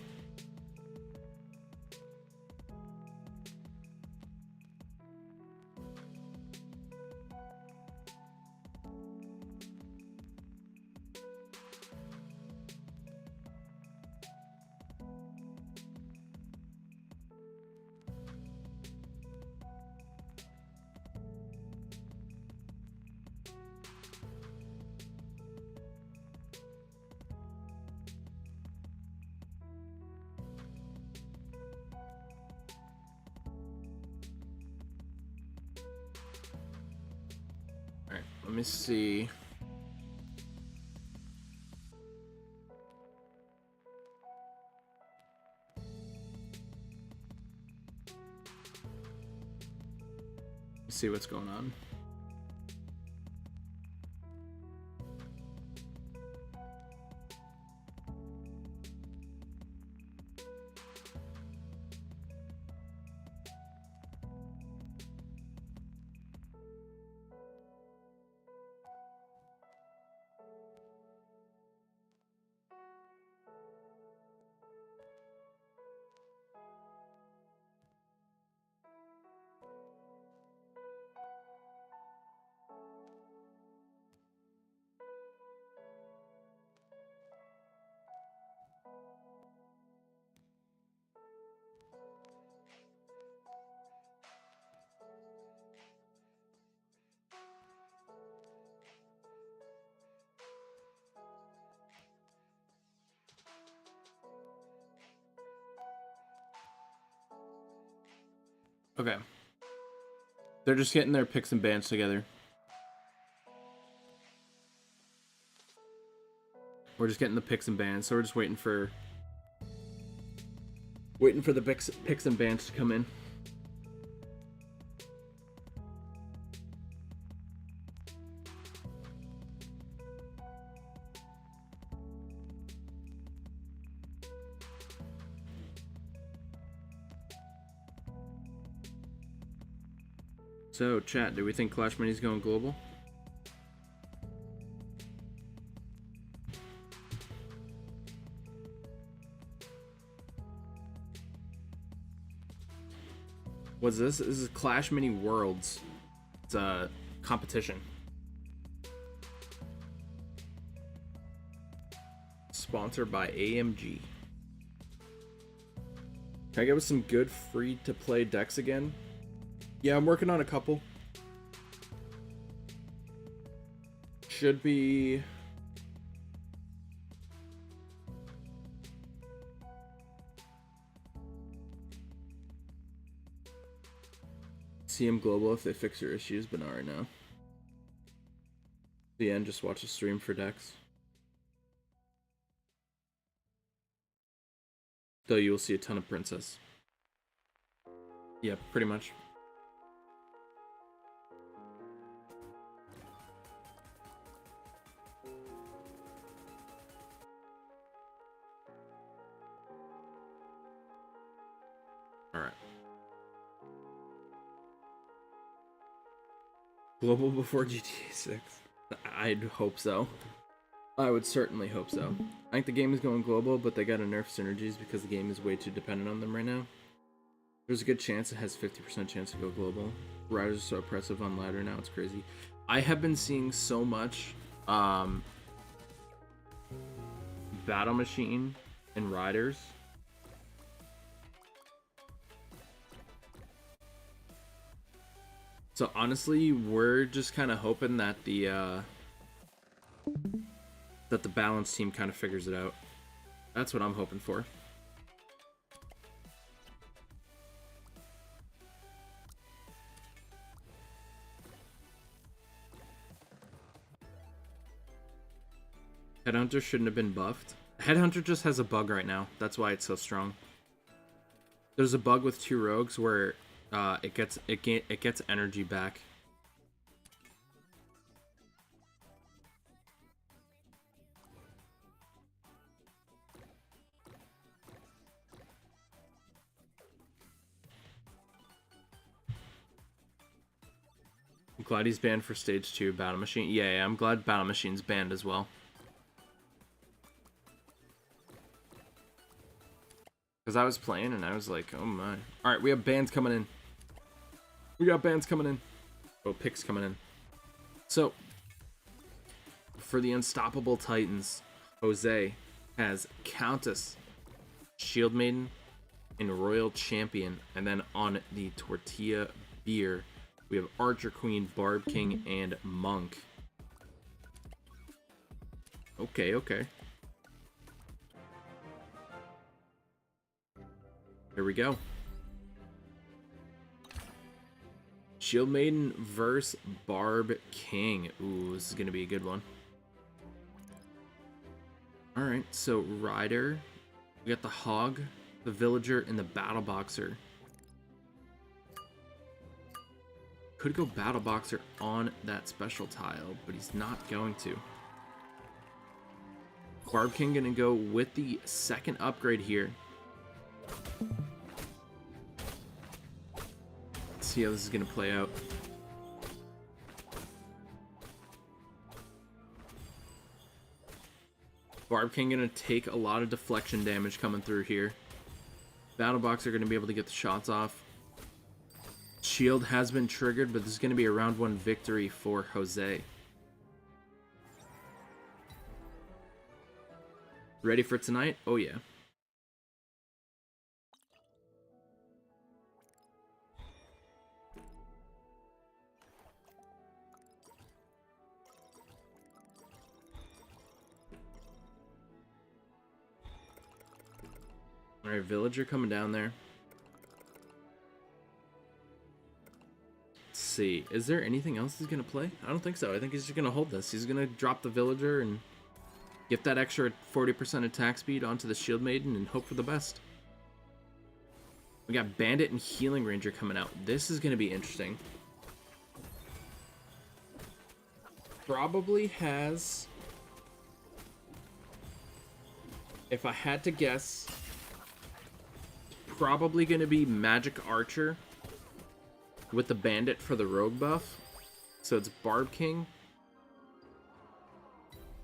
Let me see. Let's see what's going on. Okay. They're just getting their picks and bans together. We're just getting the picks and bans, so we're just waiting for the picks and bans to come in. So, chat, do we think Clash Mini's going global? What's this? This is Clash Mini Worlds. It's a competition. Sponsored by AMG. Can I get with some good free-to-play decks again? Yeah, I'm working on a couple. Should be... CM Global if they fix your issues, but not right now. The end, just watch a stream for decks. Though you will see a ton of Princess. Yeah, pretty much. Alright. Global before GTA 6? I'd hope so. I would certainly hope so. I think the game is going global, but they gotta nerf synergies because the game is way too dependent on them right now. There's a good chance it has 50% chance to go global. Riders are so oppressive on ladder now, it's crazy. I have been seeing so much Battle Machine and Riders. So honestly, we're just kind of hoping that the balance team kind of figures it out. That's what I'm hoping for. Headhunter shouldn't have been buffed. Headhunter just has a bug right now. That's why it's so strong. There's a bug with 2 rogues where it gets energy back. I'm glad he's banned for stage 2 Battle Machine. Yeah, I'm glad Battle Machine's banned as well. Because I was playing and I was like, oh my. Alright, we have bans coming in. We got bans coming in. Oh, picks coming in. So, for the Unstoppable Titans, Jose has Countess, Shield Maiden, and Royal Champion. And then on the Tortilla Beer, we have Archer Queen, Barb King, and Monk. Okay, okay. Here we go. Shield Maiden versus Barb King. Ooh, this is going to be a good one. Alright, so Rider. We got the Hog, the Villager, and the Battle Boxer. Could go Battle Boxer on that special tile, but he's not going to. Barb King going to go with the second upgrade here. Let's see how this is going to play out. Barb King going to take a lot of deflection damage coming through here. Battle Boxer going to be able to get the shots off. Shield has been triggered, but this is going to be a round 1 victory for Jose. Ready for tonight? Oh yeah. Alright, Villager coming down there. Let's see. Is there anything else he's going to play? I don't think so. I think he's just going to hold this. He's going to drop the Villager and get that extra 40% attack speed onto the Shield Maiden and hope for the best. We got Bandit and Healing Ranger coming out. This is going to be interesting. Probably has... If I had to guess... Probably going to be Magic Archer with the Bandit for the Rogue buff. So it's Barb King,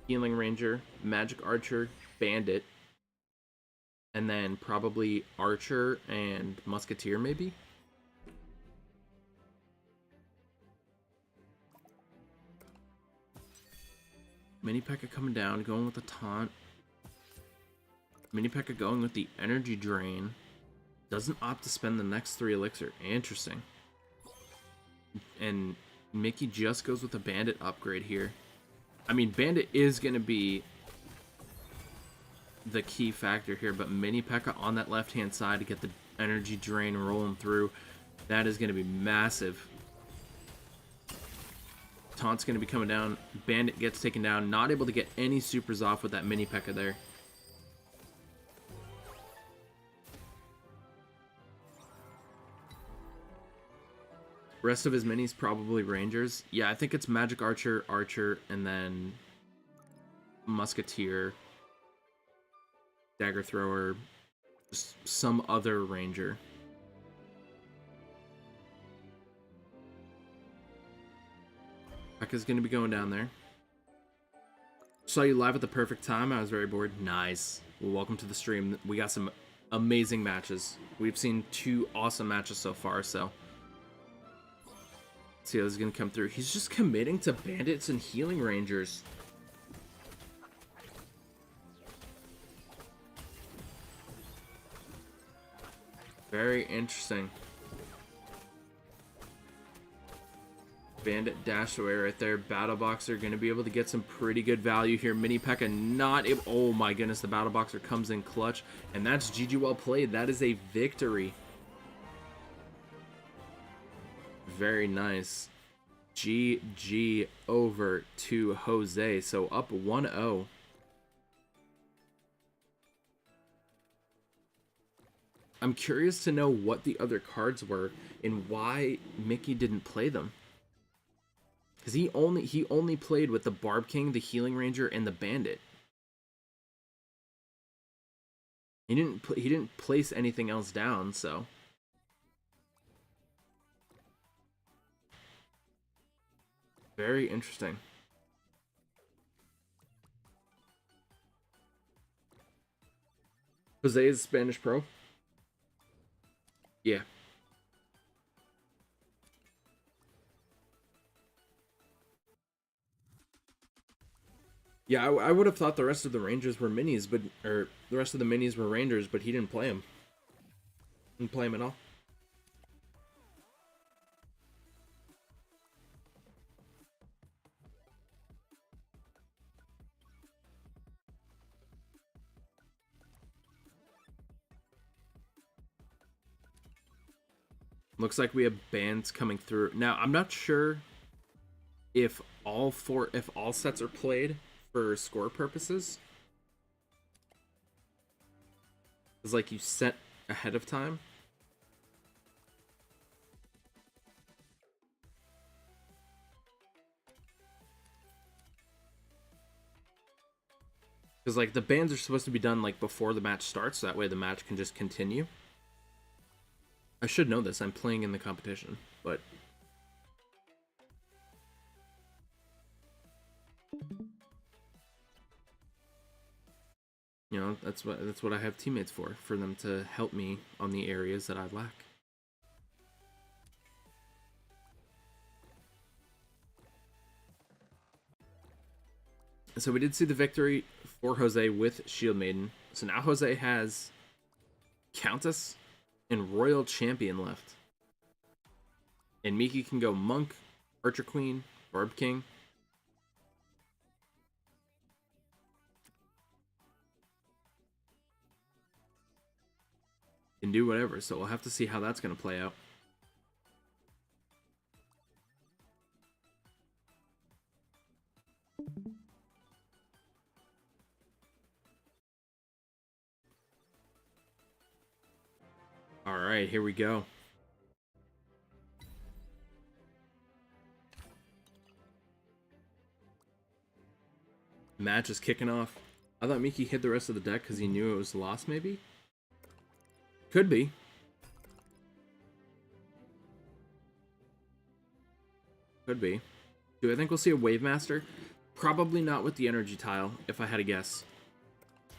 Healing Ranger, Magic Archer, Bandit, and then probably Archer and Musketeer maybe? Mini Pekka coming down, going with the taunt. Mini Pekka going with the energy drain. Doesn't opt to spend the next 3 elixir. Interesting. And Miki just goes with a Bandit upgrade here. I mean, Bandit is going to be the key factor here, but Mini Pekka on that left-hand side to get the energy drain rolling through. That is going to be massive. Taunt's going to be coming down. Bandit gets taken down. Not able to get any supers off with that Mini Pekka there. Rest of his minis probably Rangers. Yeah, I think it's Magic Archer, Archer, and then Musketeer, Dagger Thrower, just some other Ranger. Pekka's going to be going down there. Saw you live at the perfect time. I was very bored. Nice. Well, welcome to the stream. We got some amazing matches. We've seen 2 awesome matches so far, so... See how this is gonna come through. He's just committing to bandits and healing rangers. Very interesting. Bandit dash away right there. Battle Boxer going to be able to get some pretty good value here. Mini Pekka not able. Oh my goodness, the Battle Boxer comes in clutch. And that's GG well played. That is a victory. Very nice. GG over to Jose. So up 1-0. I'm curious to know what the other cards were and why Miki didn't play them. Because he only played with the Barb King, the Healing Ranger, and the Bandit. He didn't place anything else down, so very interesting. Jose is Spanish pro. Yeah. Yeah, I would have thought the rest of the Rangers were minis, but the rest of the minis were Rangers, but he didn't play them. Didn't play them at all. Looks like we have bans coming through. Now, I'm not sure if all sets are played for score purposes. It's like you set ahead of time. Because like the bans are supposed to be done like before the match starts, so that way the match can just continue. I should know this. I'm playing in the competition, but you know, that's what I have teammates for them to help me on the areas that I lack. So we did see the victory for Jose with Shield Maiden. So now Jose has Countess and Royal Champion left. And Miki can go Monk, Archer Queen, Barb King. Can do whatever, so we'll have to see how that's going to play out. All right, here we go. Match is kicking off. I thought Miki hid the rest of the deck because he knew it was lost, maybe? Could be. Could be. Do I think we'll see a Wave Master? Probably not with the energy tile, if I had to guess.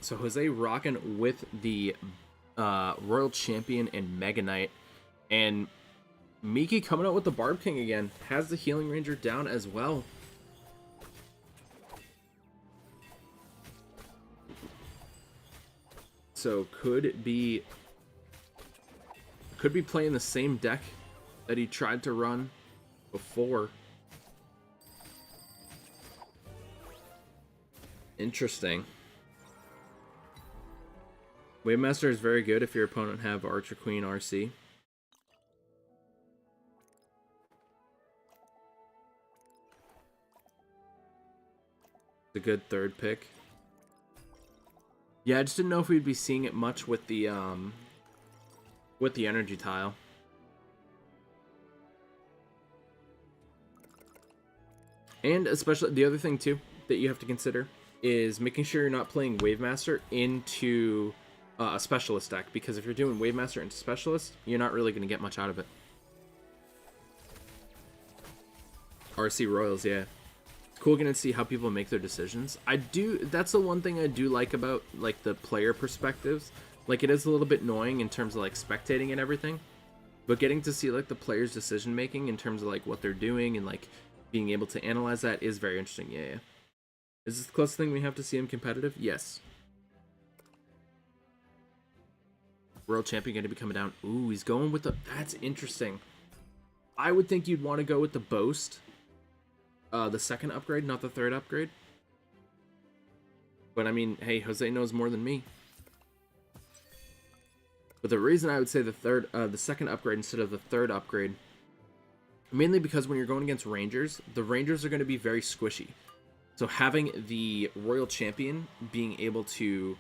So Jose rocking with the Royal Champion and Mega Knight. And Miki coming out with the Barb King again. Has the Healing Ranger down as well. So could be playing the same deck that he tried to run before. Interesting. Wave Master is very good if your opponent have Archer Queen RC. It's a good third pick. Yeah, I just didn't know if we'd be seeing it much with the energy tile. And especially the other thing too that you have to consider is making sure you're not playing Wave Master into a Specialist deck, because if you're doing Wave Master into Specialist, you're not really going to get much out of it. RC Royals, yeah. It's cool getting to see how people make their decisions. That's the one thing I do like about like the player perspectives. Like, it is a little bit annoying in terms of like spectating and everything, But getting to see like the players' decision making in terms of like what they're doing and like being able to analyze that is very interesting. Yeah, yeah. Is this the closest thing we have to see him competitive? Yes. World champion going to be coming down. Ooh, he's going with the... That's interesting. I would think you'd want to go with the boast. The second upgrade, not the third upgrade. But I mean, hey, Jose knows more than me. But the reason I would say the second upgrade instead of the third upgrade, mainly because when you're going against Rangers, the Rangers are going to be very squishy. So having the Royal Champion being able to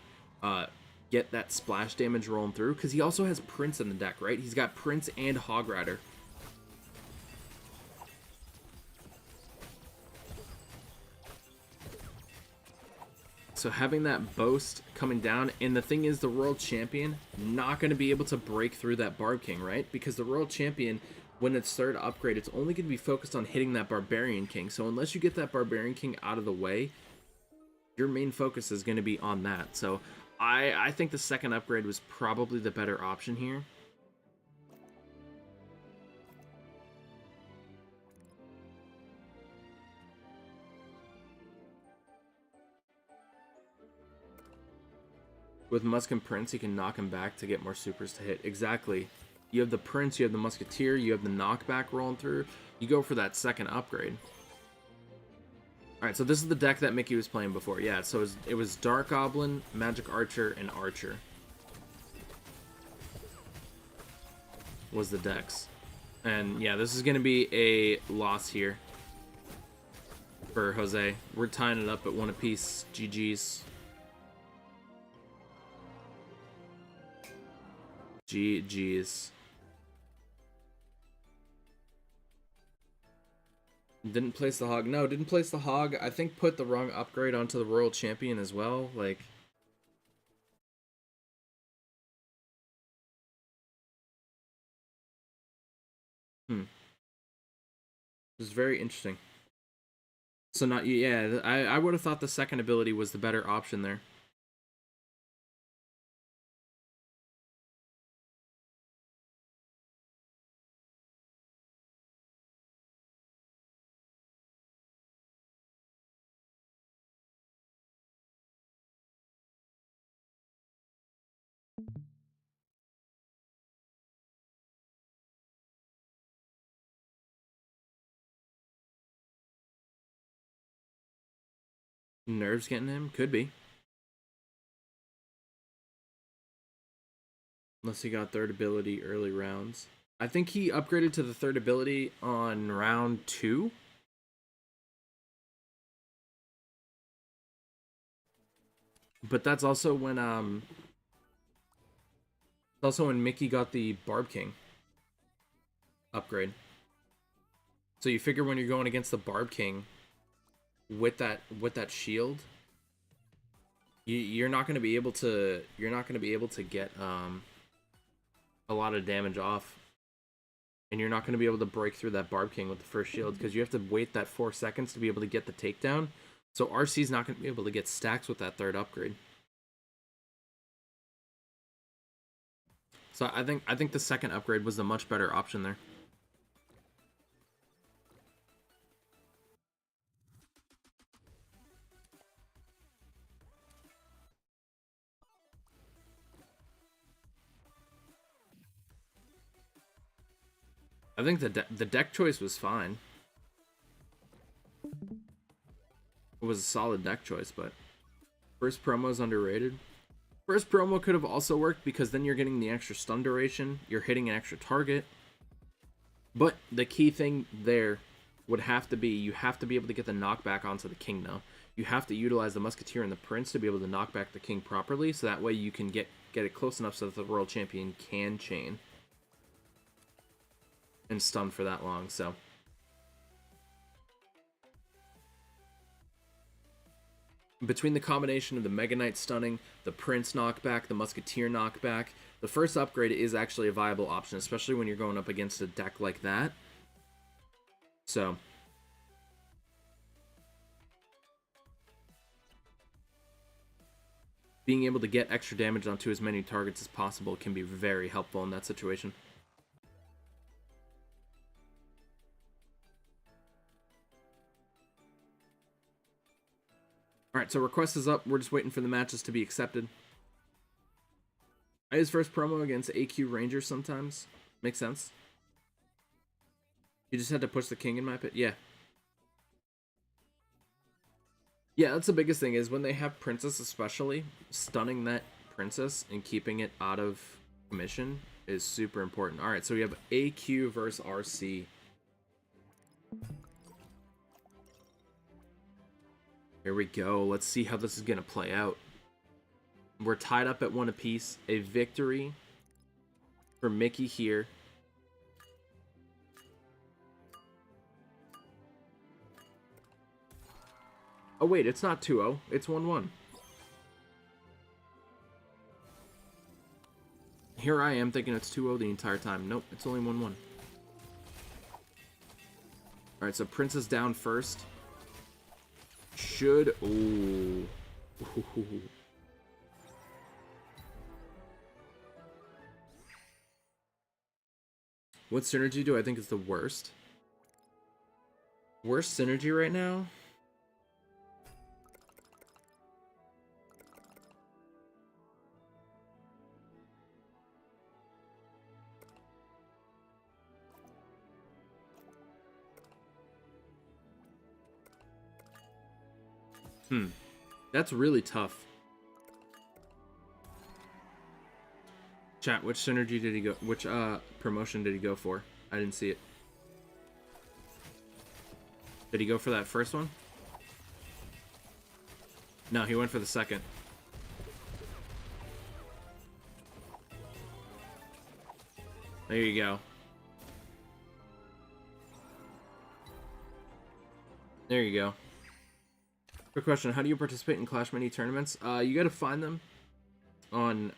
get that splash damage rolling through, because he also has Prince in the deck, right? He's got Prince and Hog Rider. So having that boast coming down, and the thing is, the World Champion not going to be able to break through that Barb King, right? Because the World Champion, when it's third upgrade, it's only going to be focused on hitting that Barbarian King. So unless you get that Barbarian King out of the way, your main focus is going to be on that. So I think the second upgrade was probably the better option here. With Musk and Prince, you can knock him back to get more supers to hit. Exactly. You have the Prince, you have the Musketeer, you have the knockback rolling through. You go for that second upgrade. Alright, so this is the deck that Miki was playing before. Yeah, so it was Dark Goblin, Magic Archer, and Archer. Was the decks. And yeah, this is going to be a loss here for Jose. We're tying it up at 1 apiece. GG's. GG's. Didn't place the Hog. No, didn't place the Hog. I think put the wrong upgrade onto the Royal Champion as well. Like... It was very interesting. So not... Yeah, I would have thought the second ability was the better option there. Nerves getting him? Could be. Unless he got third ability early rounds. I think he upgraded to the third ability on round 2. But that's also when Miki got the Barb King upgrade. So you figure when you're going against the Barb King with that shield, you're not going to be able to get a lot of damage off, and you're not going to be able to break through that Barb King with the first shield because you have to wait that 4 seconds to be able to get the takedown. So RC's not going to be able to get stacks with that third upgrade. So I think the second upgrade was the much better option there. I think the deck choice was fine. It was a solid deck choice, but first promo is underrated. First promo could have also worked because then you're getting the extra stun duration, you're hitting an extra target. But the key thing there would have to be, you have to be able to get the knockback onto the king now. You have to utilize the Musketeer and the Prince to be able to knock back the king properly, so that way you can get it close enough so that the Royal Champion can chain and stun for that long. So between the combination of the Mega Knight stunning, the Prince knockback, the Musketeer knockback, the first upgrade is actually a viable option, especially when you're going up against a deck like that. So being able to get extra damage onto as many targets as possible can be very helpful in that situation. Alright, so request is up. We're just waiting for the matches to be accepted. I use first promo against AQ Rangers sometimes. Makes sense. You just had to push the king in my pit? Yeah. Yeah, that's the biggest thing is when they have Princess especially, stunning that Princess and keeping it out of commission is super important. Alright, so we have AQ versus RC. Here we go. Let's see how this is going to play out. We're tied up at 1 apiece. A victory for Miki here. Oh, wait. It's not 2-0. It's 1-1. Here I am thinking it's 2-0 the entire time. Nope, it's only 1-1. Alright, so Princess down first. Should... Ooh. What synergy do I think is the worst? Worst synergy right now? That's really tough. Chat, which synergy did he go? Which promotion did he go for? I didn't see it. Did he go for that first one? No, he went for the second. There you go. There you go. Quick question, how do you participate in Clash Mini tournaments? You gotta find them on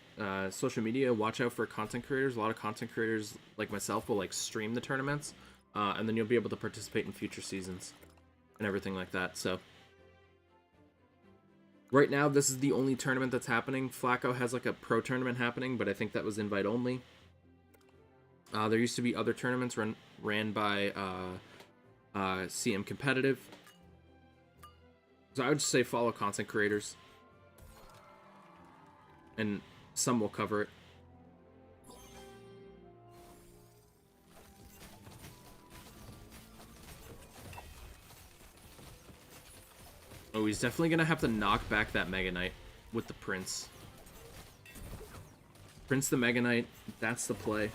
social media. Watch out for content creators. A lot of content creators like myself will like stream the tournaments, and then you'll be able to participate in future seasons and everything like that. So right now, this is the only tournament that's happening. Flacco has like a pro tournament happening, but I think that was invite only. There used to be other tournaments ran by CM Competitive. So I would just say follow content creators. And some will cover it. Oh, he's definitely going to have to knock back that Mega Knight with the Prince. Prince the Mega Knight, that's the play.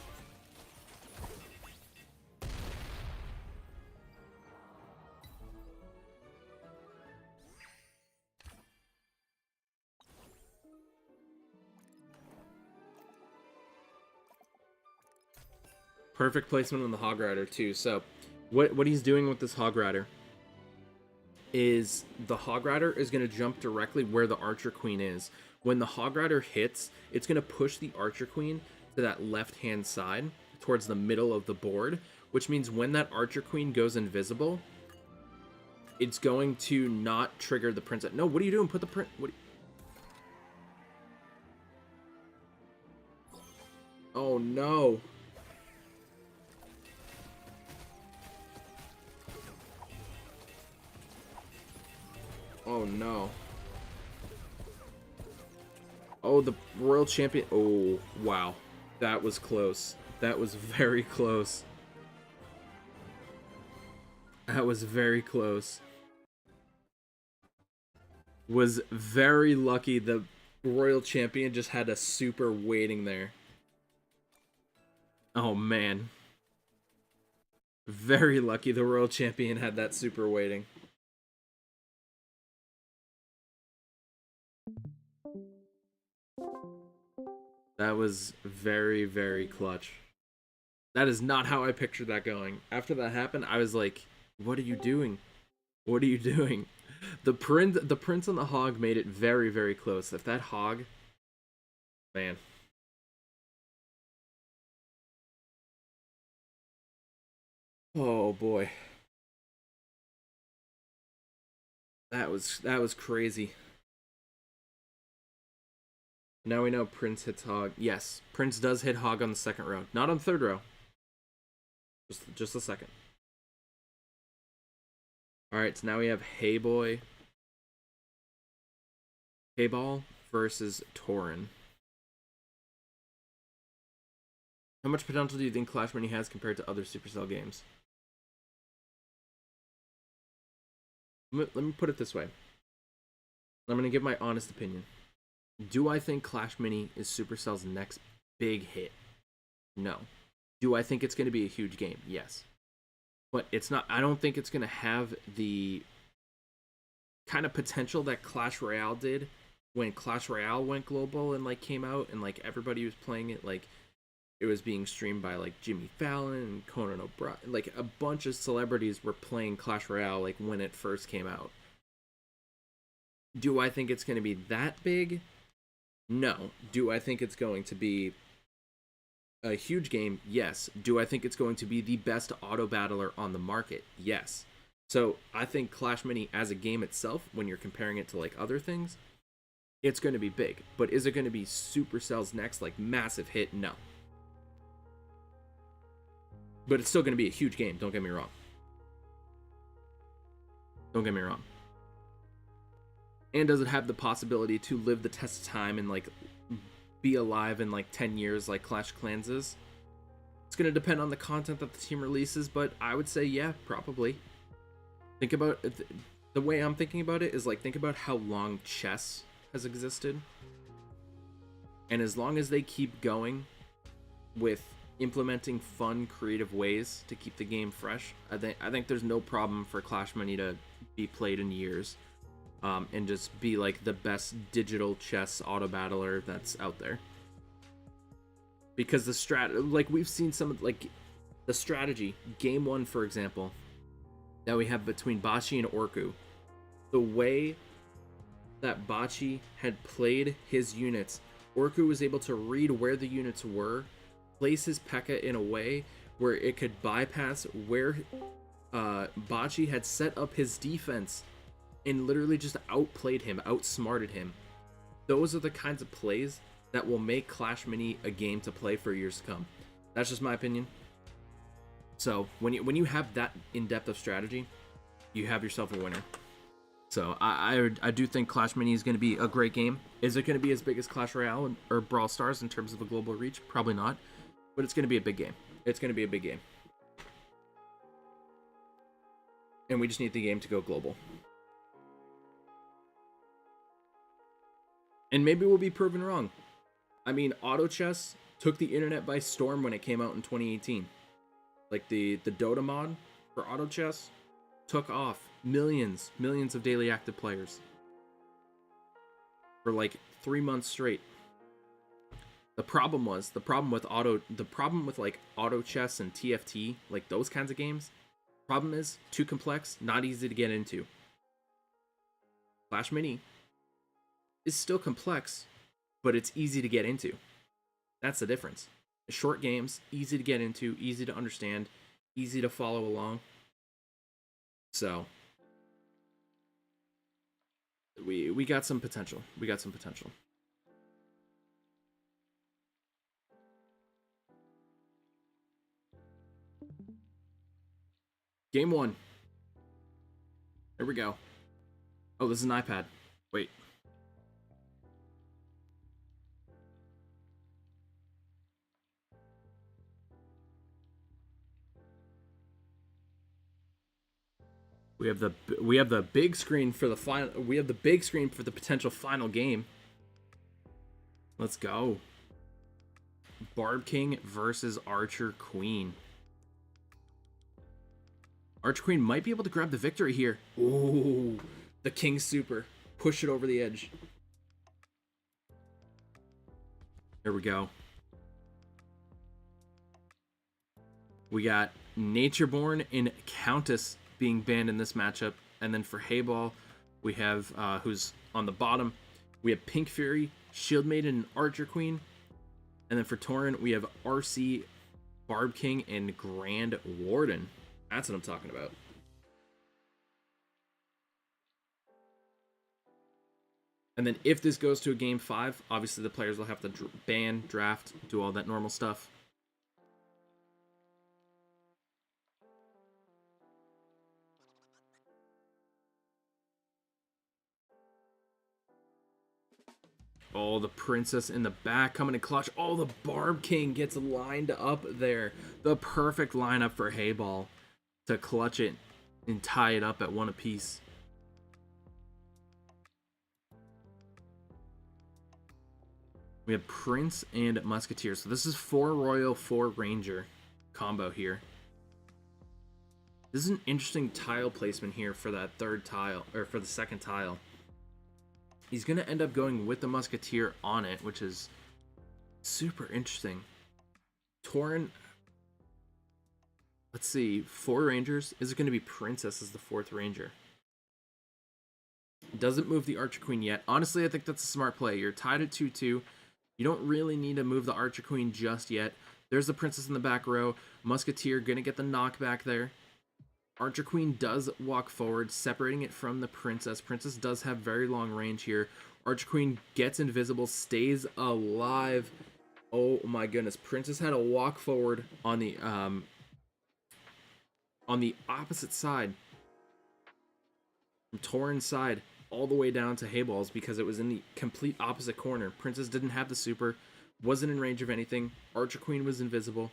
Perfect placement on the Hog Rider too. So what he's doing with this Hog Rider is the Hog Rider is going to jump directly where the Archer Queen is. When the Hog Rider hits, it's going to push the Archer Queen to that left-hand side towards the middle of the board, which means when that Archer Queen goes invisible, it's going to not trigger the Princess. No, what are you doing? Put the Prince... Oh, no. Oh, no. Oh, the Royal Champion. Oh, wow. That was close. That was very close. That was very close. Was very lucky the Royal Champion just had a super waiting there. Oh, man. Very lucky the Royal Champion had that super waiting. That was very, very clutch. That is not how I pictured that going. After that happened, I was like, what are you doing? What are you doing? The Prince and the Hog made it very, very close. If that Hog... Man. Oh, boy. That was crazy. Now we know Prince hits Hog. Yes, Prince does hit Hog on the second row. Not on the third row. Just the second. Alright, so now we have Hayball Hayball versus Toren. How much potential do you think Clash Mini has compared to other Supercell games? Let me put it this way. I'm going to give my honest opinion. Do I think Clash Mini is Supercell's next big hit? No. Do I think it's going to be a huge game? Yes. But it's not. I don't think it's going to have the kind of potential that Clash Royale did when Clash Royale went global and like came out and like everybody was playing it. Like it was being streamed by like Jimmy Fallon and Conan O'Brien. Like a bunch of celebrities were playing Clash Royale like when it first came out. Do I think it's going to be that big? No. Do I think it's going to be a huge game? Yes. Do I think it's going to be the best auto battler on the market? Yes. So I think Clash Mini as a game itself, when you're comparing it to like other things, it's going to be big. But is it going to be Supercell's next like massive hit? No. But it's still going to be a huge game. Don't get me wrong. Don't get me wrong. And does it have the possibility to live the test of time and like be alive in like 10 years like Clash of Clans is? It's going to depend on the content that the team releases, but I would say yeah, probably. Think about it, the way I'm thinking about it is like think about how long chess has existed. And as long as they keep going with implementing fun, creative ways to keep the game fresh, I think there's no problem for Clash Mini to be played in years. And just be like the best digital chess auto battler that's out there. Because the like we've seen some of like the strategy, game 1 for example, that we have between Bachi and Orku. The way that Bachi had played his units, Orku was able to read where the units were, place his Pekka in a way where it could bypass where Bachi had set up his defense and literally just outplayed him, outsmarted him. Those are the kinds of plays that will make Clash Mini a game to play for years to come. That's just my opinion. So when you have that in-depth of strategy, you have yourself a winner. So I do think Clash Mini is going to be a great game. Is it going to be as big as Clash Royale or Brawl Stars in terms of a global reach? Probably not. But it's going to be a big game. It's going to be a big game. And we just need the game to go global. And maybe we'll be proven wrong. I mean, auto chess took the internet by storm when it came out in 2018. Like the Dota mod for auto chess took off. Millions of daily active players for like 3 months straight. The problem with like auto chess and TFT, like those kinds of games, problem is too complex, not easy to get into. Clash Mini is still complex, but it's easy to get into. That's the difference. Short games, easy to get into, easy to understand, easy to follow along. So we got some potential. We got some potential. Game 1. Here we go. Oh, this is an iPad. Wait. We have the big screen for the final. We have the big screen for the potential final game. Let's go. Barb King versus Archer Queen. Archer Queen might be able to grab the victory here. Ooh, the King Super. Push it over the edge. Here we go. We got Natureborn and Countess being banned in this matchup. And then for Hayball, we have, who's on the bottom, we have Pink Fury, Shield Maiden, and Archer Queen. And then for Toren, we have RC, Barb King, and Grand Warden. That's what I'm talking about. And then if this goes to a game 5, obviously the players will have to ban, draft, do all that normal stuff. Oh, the princess in the back coming in clutch. Oh, the Barb King gets lined up there. The perfect lineup for Hayball to clutch it and tie it up at 1 apiece. We have Prince and Musketeer. So this is 4 Royal, 4 Ranger combo here. This is an interesting tile placement here for that third tile, or for the second tile. He's going to end up going with the Musketeer on it, which is super interesting. Toren, let's see, 4 Rangers. Is it going to be Princess as the 4th Ranger? Doesn't move the Archer Queen yet. Honestly, I think that's a smart play. You're tied at 2-2. You don't really need to move the Archer Queen just yet. There's the Princess in the back row. Musketeer going to get the knockback there. Archer Queen does walk forward, separating it from the Princess. Princess does have very long range here. Archer Queen gets invisible, stays alive. Oh my goodness. Princess had a walk forward on the opposite side. From Toren's side all the way down to Hayball's because it was in the complete opposite corner. Princess didn't have the super, wasn't in range of anything. Archer Queen was invisible.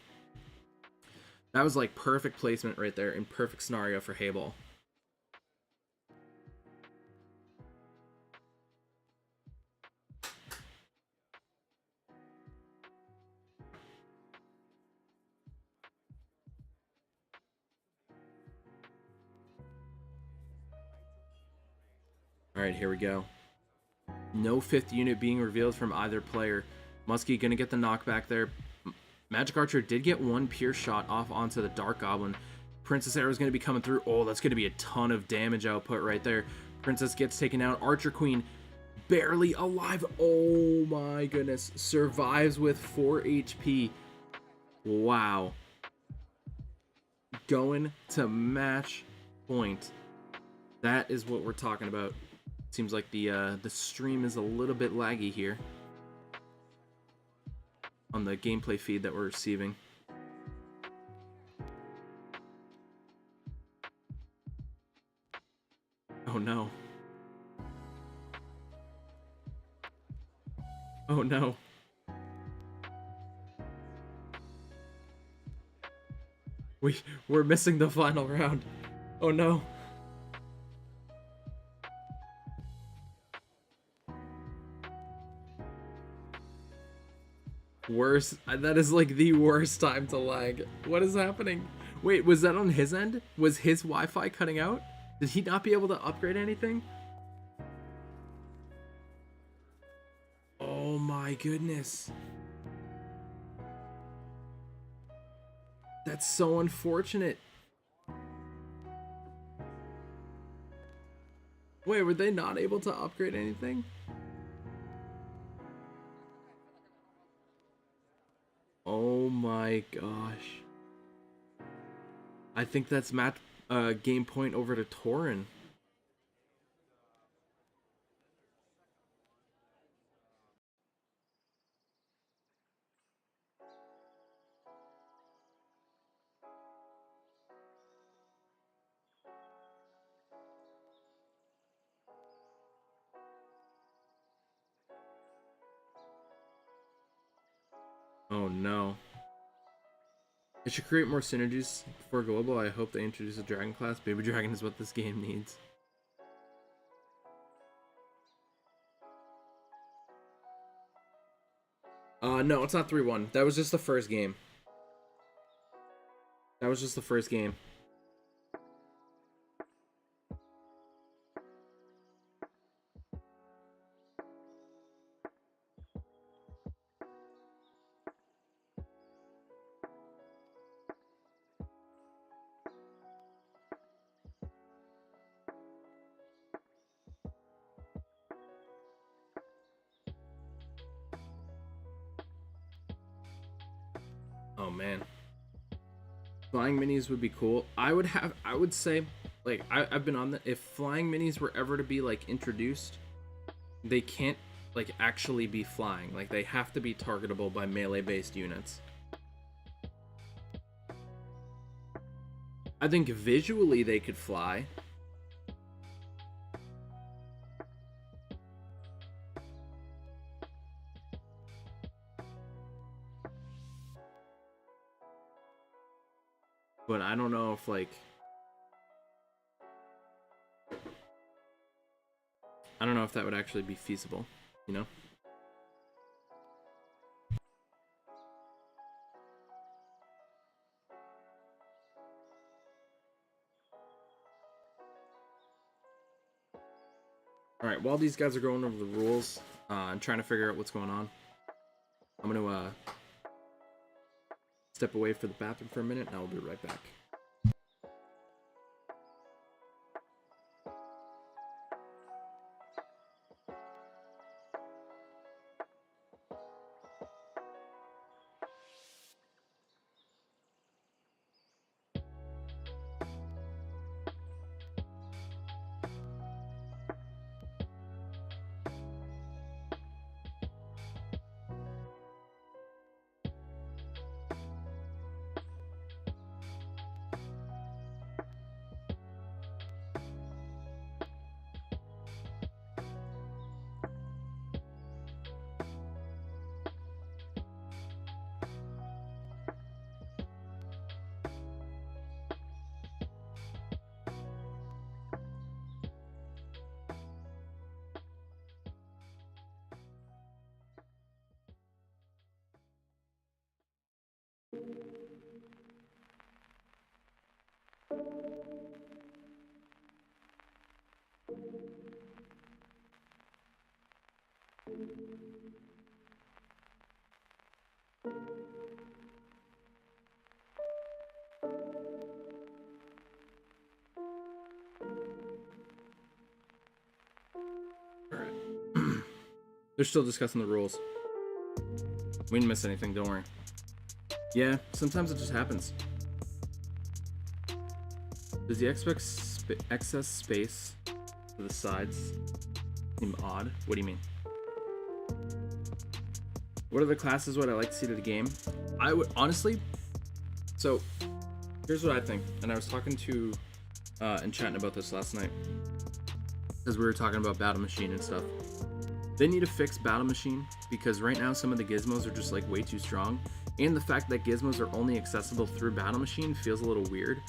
That was like perfect placement right there and perfect scenario for Hayball. All right, here we go. No 5th unit being revealed from either player. Muskie gonna get the knockback there. Magic Archer did get 1 pierce shot off onto the Dark Goblin. Princess Arrow is going to be coming through. Oh, that's going to be a ton of damage output right there. Princess gets taken out. Archer Queen barely alive. Oh my goodness. Survives with 4 HP. Wow. Going to match point. That is what we're talking about. Seems like the stream is a little bit laggy here on the gameplay feed that we're receiving. Oh no. Oh no. We're missing the final round. Oh no. Worst. That is like the worst time to lag. What is happening? Wait, was that on his end? Was his Wi-Fi cutting out? Did he not be able to upgrade anything? Oh my goodness. That's so unfortunate. Wait, were they not able to upgrade anything? Oh my gosh. I think that's game point over to Toren. Oh no. It should create more synergies for global. I hope they introduce a dragon class. Baby dragon is what this game needs. No, it's not 3-1. That was just the first game. That was just the first game. Oh man. Flying minis would be cool. I would say, like, I've been on the, if flying minis were ever to be like introduced, they can't like actually be flying. Like, they have to be targetable by melee based units. I think visually they could fly. But I don't know if, like... I don't know if that would actually be feasible, you know? Alright, while these guys are going over the rules and trying to figure out what's going on, I'm going to step away for the bathroom for a minute, and I'll be right back. Alright. They're still discussing the rules. We didn't miss anything, don't worry. Yeah, sometimes it just happens. Does the excess space to the sides seem odd? What do you mean? What other classes would I like to see to the game? I would, honestly, so here's what I think. And I was talking to and chatting about this last night, because we were talking about Battle Machine and stuff. They need to fix Battle Machine, because right now some of the gizmos are just like way too strong. And the fact that gizmos are only accessible through Battle Machine feels a little weird.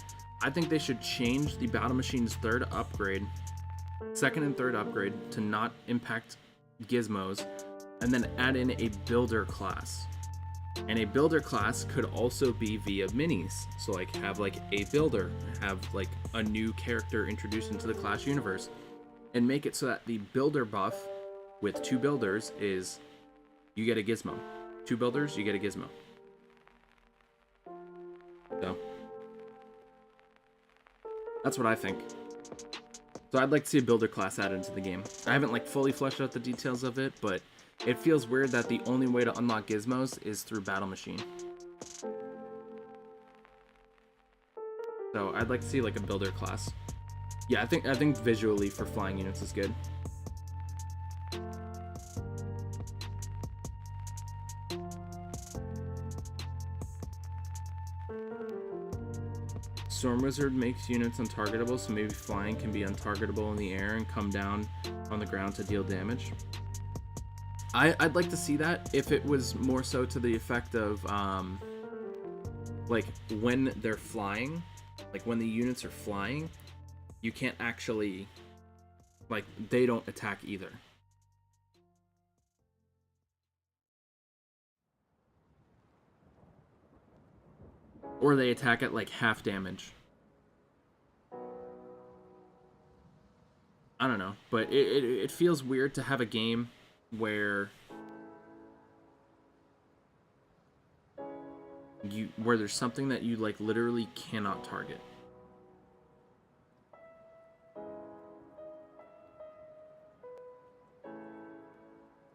I think they should change the Battle Machine's second and third upgrade to not impact gizmos, and then add in a builder class. And a builder class could also be via minis. So like have like a builder, have like a new character introduced into the Clash universe, and make it so that the builder buff with 2 builders is you get a gizmo. 2 builders, you get a gizmo. So that's what I think. So I'd like to see a builder class added into the game. I haven't like fully fleshed out the details of it, but it feels weird that the only way to unlock gizmos is through Battle Machine. So I'd like to see like a builder class. Yeah, I think visually for flying units is good. Storm Wizard makes units untargetable, so maybe flying can be untargetable in the air and come down on the ground to deal damage. I'd like to see that if it was more so to the effect of like when they're flying, like when the units are flying, you can't actually, like, they don't attack either. Or they attack at like half damage. I don't know, but it feels weird to have a game where there's something that you like literally cannot target.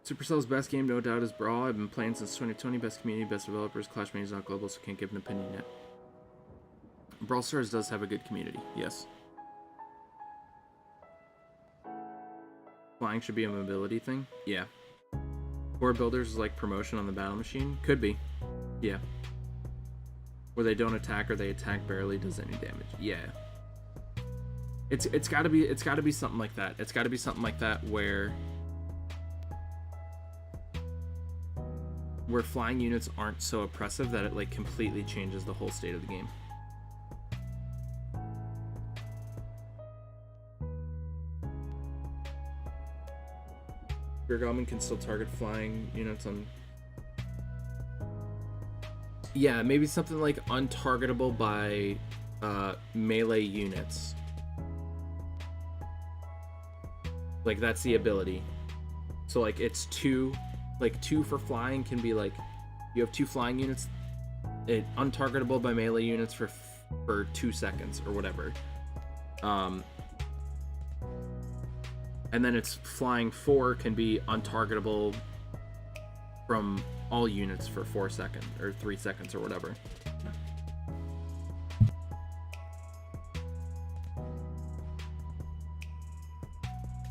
Supercell's best game, no doubt, is Brawl. I've been playing since 2020. Best community, best developers. Clash Mania is not global, so can't give an opinion yet. Brawl Stars does have a good community, yes. Flying should be a mobility thing? Yeah. Core builders is like promotion on the Battle Machine? Could be. Yeah. Where they don't attack or they attack barely does any damage. Yeah. It's gotta be something like that. It's gotta be something like that where flying units aren't so oppressive that it like completely changes the whole state of the game. Your Goblin can still target flying units on... Yeah, maybe something like untargetable by melee units. Like, that's the ability. So, like, it's 2. Like, 2 for flying can be, like... You have 2 flying units. It untargetable by melee units for 2 seconds or whatever. And then it's flying 4 can be untargetable from all units for 4 seconds or 3 seconds or whatever.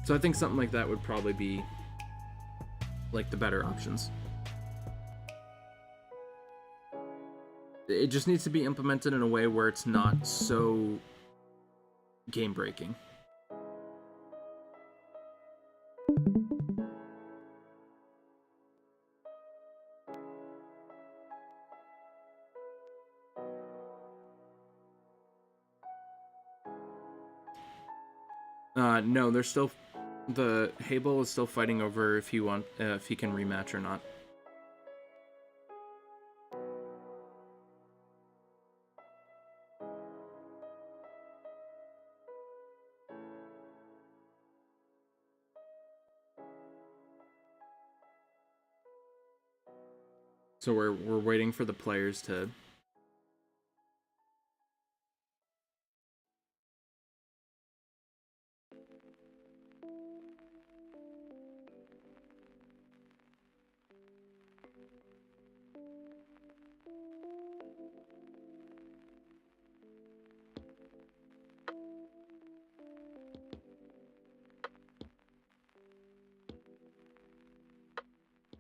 So I think something like that would probably be like the better options. It just needs to be implemented in a way where it's not so game breaking. No, they're still... The Hayball is still fighting over if he can rematch or not. So we're waiting for the players to...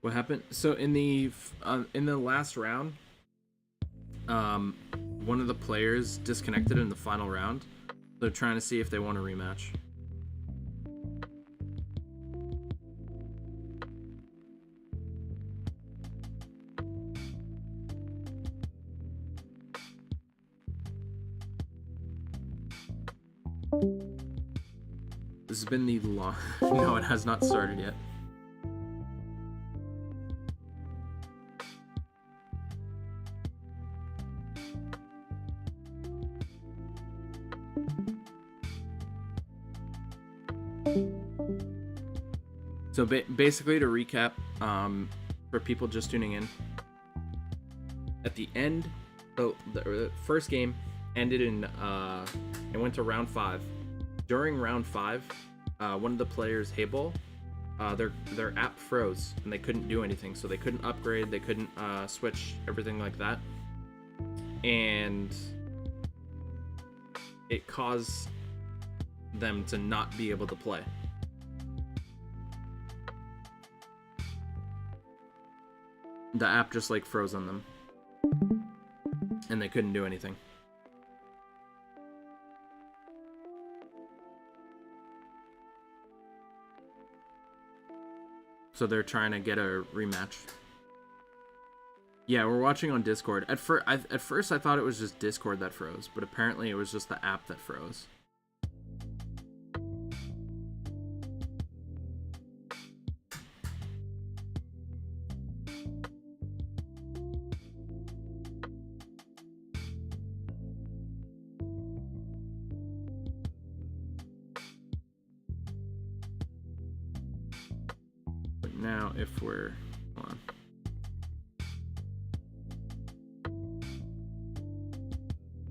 What happened? So in the last round, one of the players disconnected in the final round. They're trying to see if they want a rematch. This has been the long... No, it has not started yet. So basically, to recap, for people just tuning in, at the end, the first game ended in, it went to round 5. During round 5, one of the players, Hayball, their app froze and they couldn't do anything. So they couldn't upgrade, they couldn't switch, everything like that. And it caused them to not be able to play. The app just like froze on them and they couldn't do anything. So they're trying to get a rematch. Yeah, we're watching on Discord. At first I thought it was just Discord that froze, but apparently it was just the app that froze. Now, if we're... Hold on.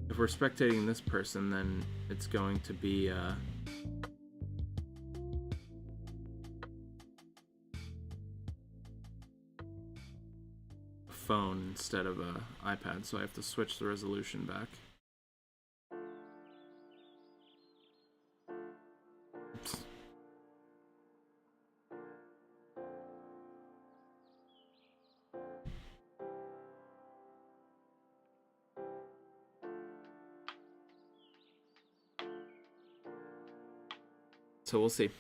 If we're spectating this person, then it's going to be a phone instead of a iPad, so I have to switch the resolution back. So we'll see.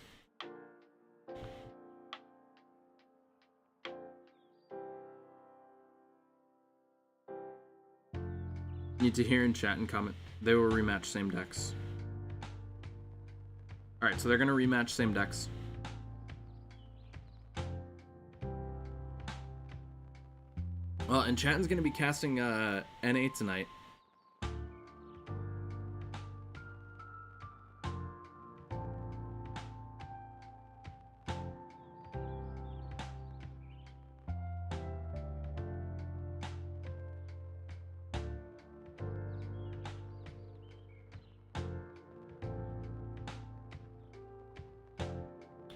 Need to hear in chat and comment. They will rematch same decks. Alright, so they're gonna rematch same decks. Well, and Chatton's going to be casting NA tonight.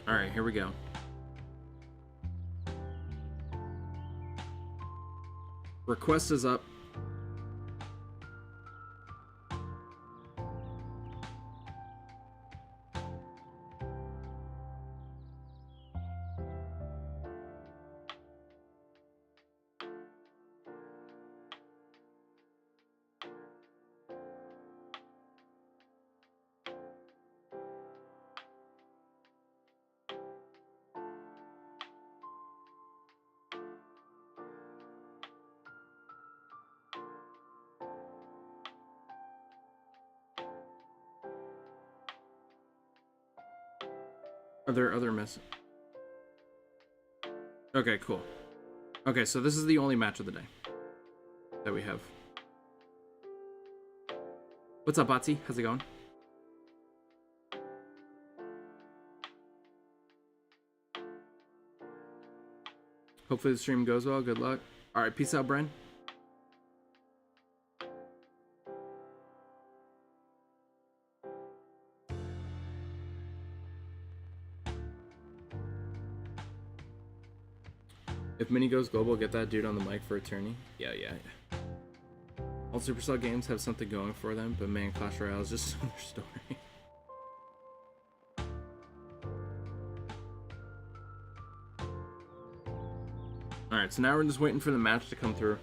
All right, here we go. Request is up. Are there other messages? Okay, cool. Okay, so this is the only match of the day that we have. What's up, Bachi? How's it going? Hopefully the stream goes well. Good luck. All right, peace out, Bren. If Mini goes global, get that dude on the mic for a tourney. Yeah. All Supercell games have something going for them, but man, Clash Royale is just another story. Alright, so now we're just waiting for the match to come through.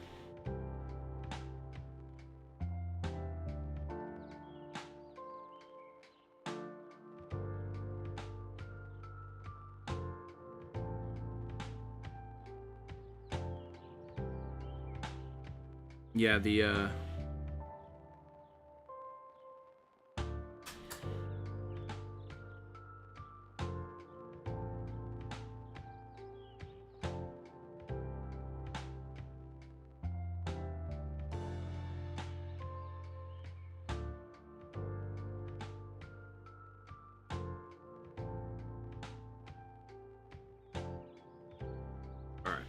Yeah, Alright.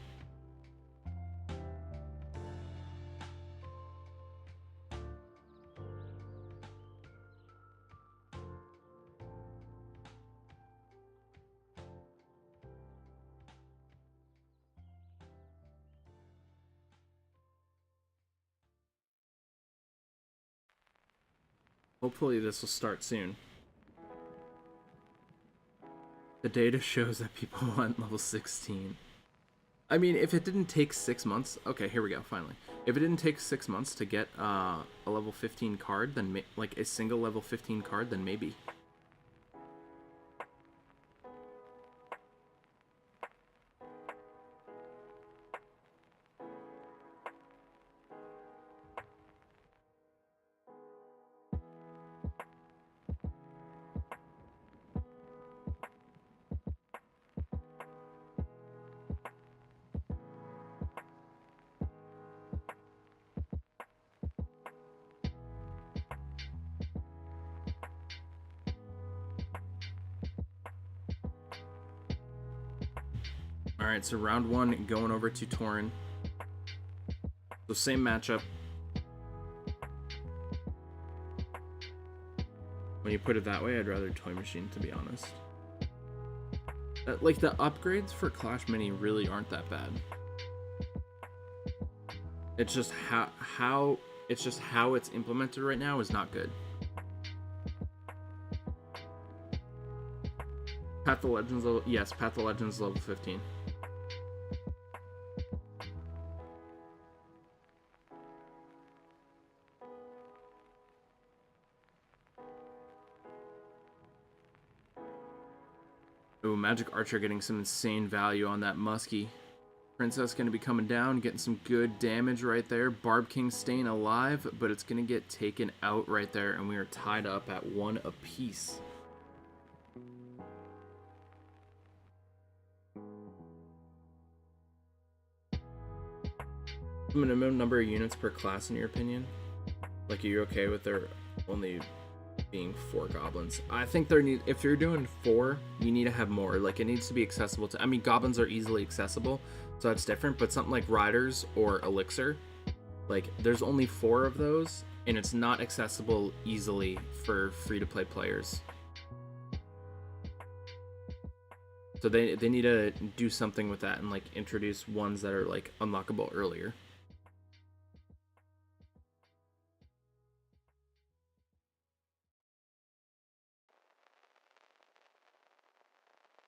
Hopefully this will start soon. The data shows that people want level 16. I mean, if it didn't take 6 months... Okay, here we go, finally. If it didn't take 6 months to get a level 15 card, then like a single level 15 card, then maybe. Alright, so round 1 going over to Toren. So same matchup. When you put it that way, I'd rather Toy Machine, to be honest. Like, the upgrades for Clash Mini really aren't that bad. It's just how it's implemented right now is not good. Path of Legends level... Yes, Path of Legends level 15. Ooh, Magic Archer getting some insane value on that Muskie. Princess going to be coming down, getting some good damage right there. Barb King staying alive, but it's going to get taken out right there, and we are tied up at 1 apiece. Minimum number of units per class in your opinion? Like, are you okay with there only being 4 goblins? I think if you're doing 4, you need to have more. Like, it needs to be accessible to, I mean, goblins are easily accessible, so that's different, but something like riders or elixir, like, there's only 4 of those, and it's not accessible easily for free-to-play players. So they need to do something with that and, like, introduce ones that are, like, unlockable earlier.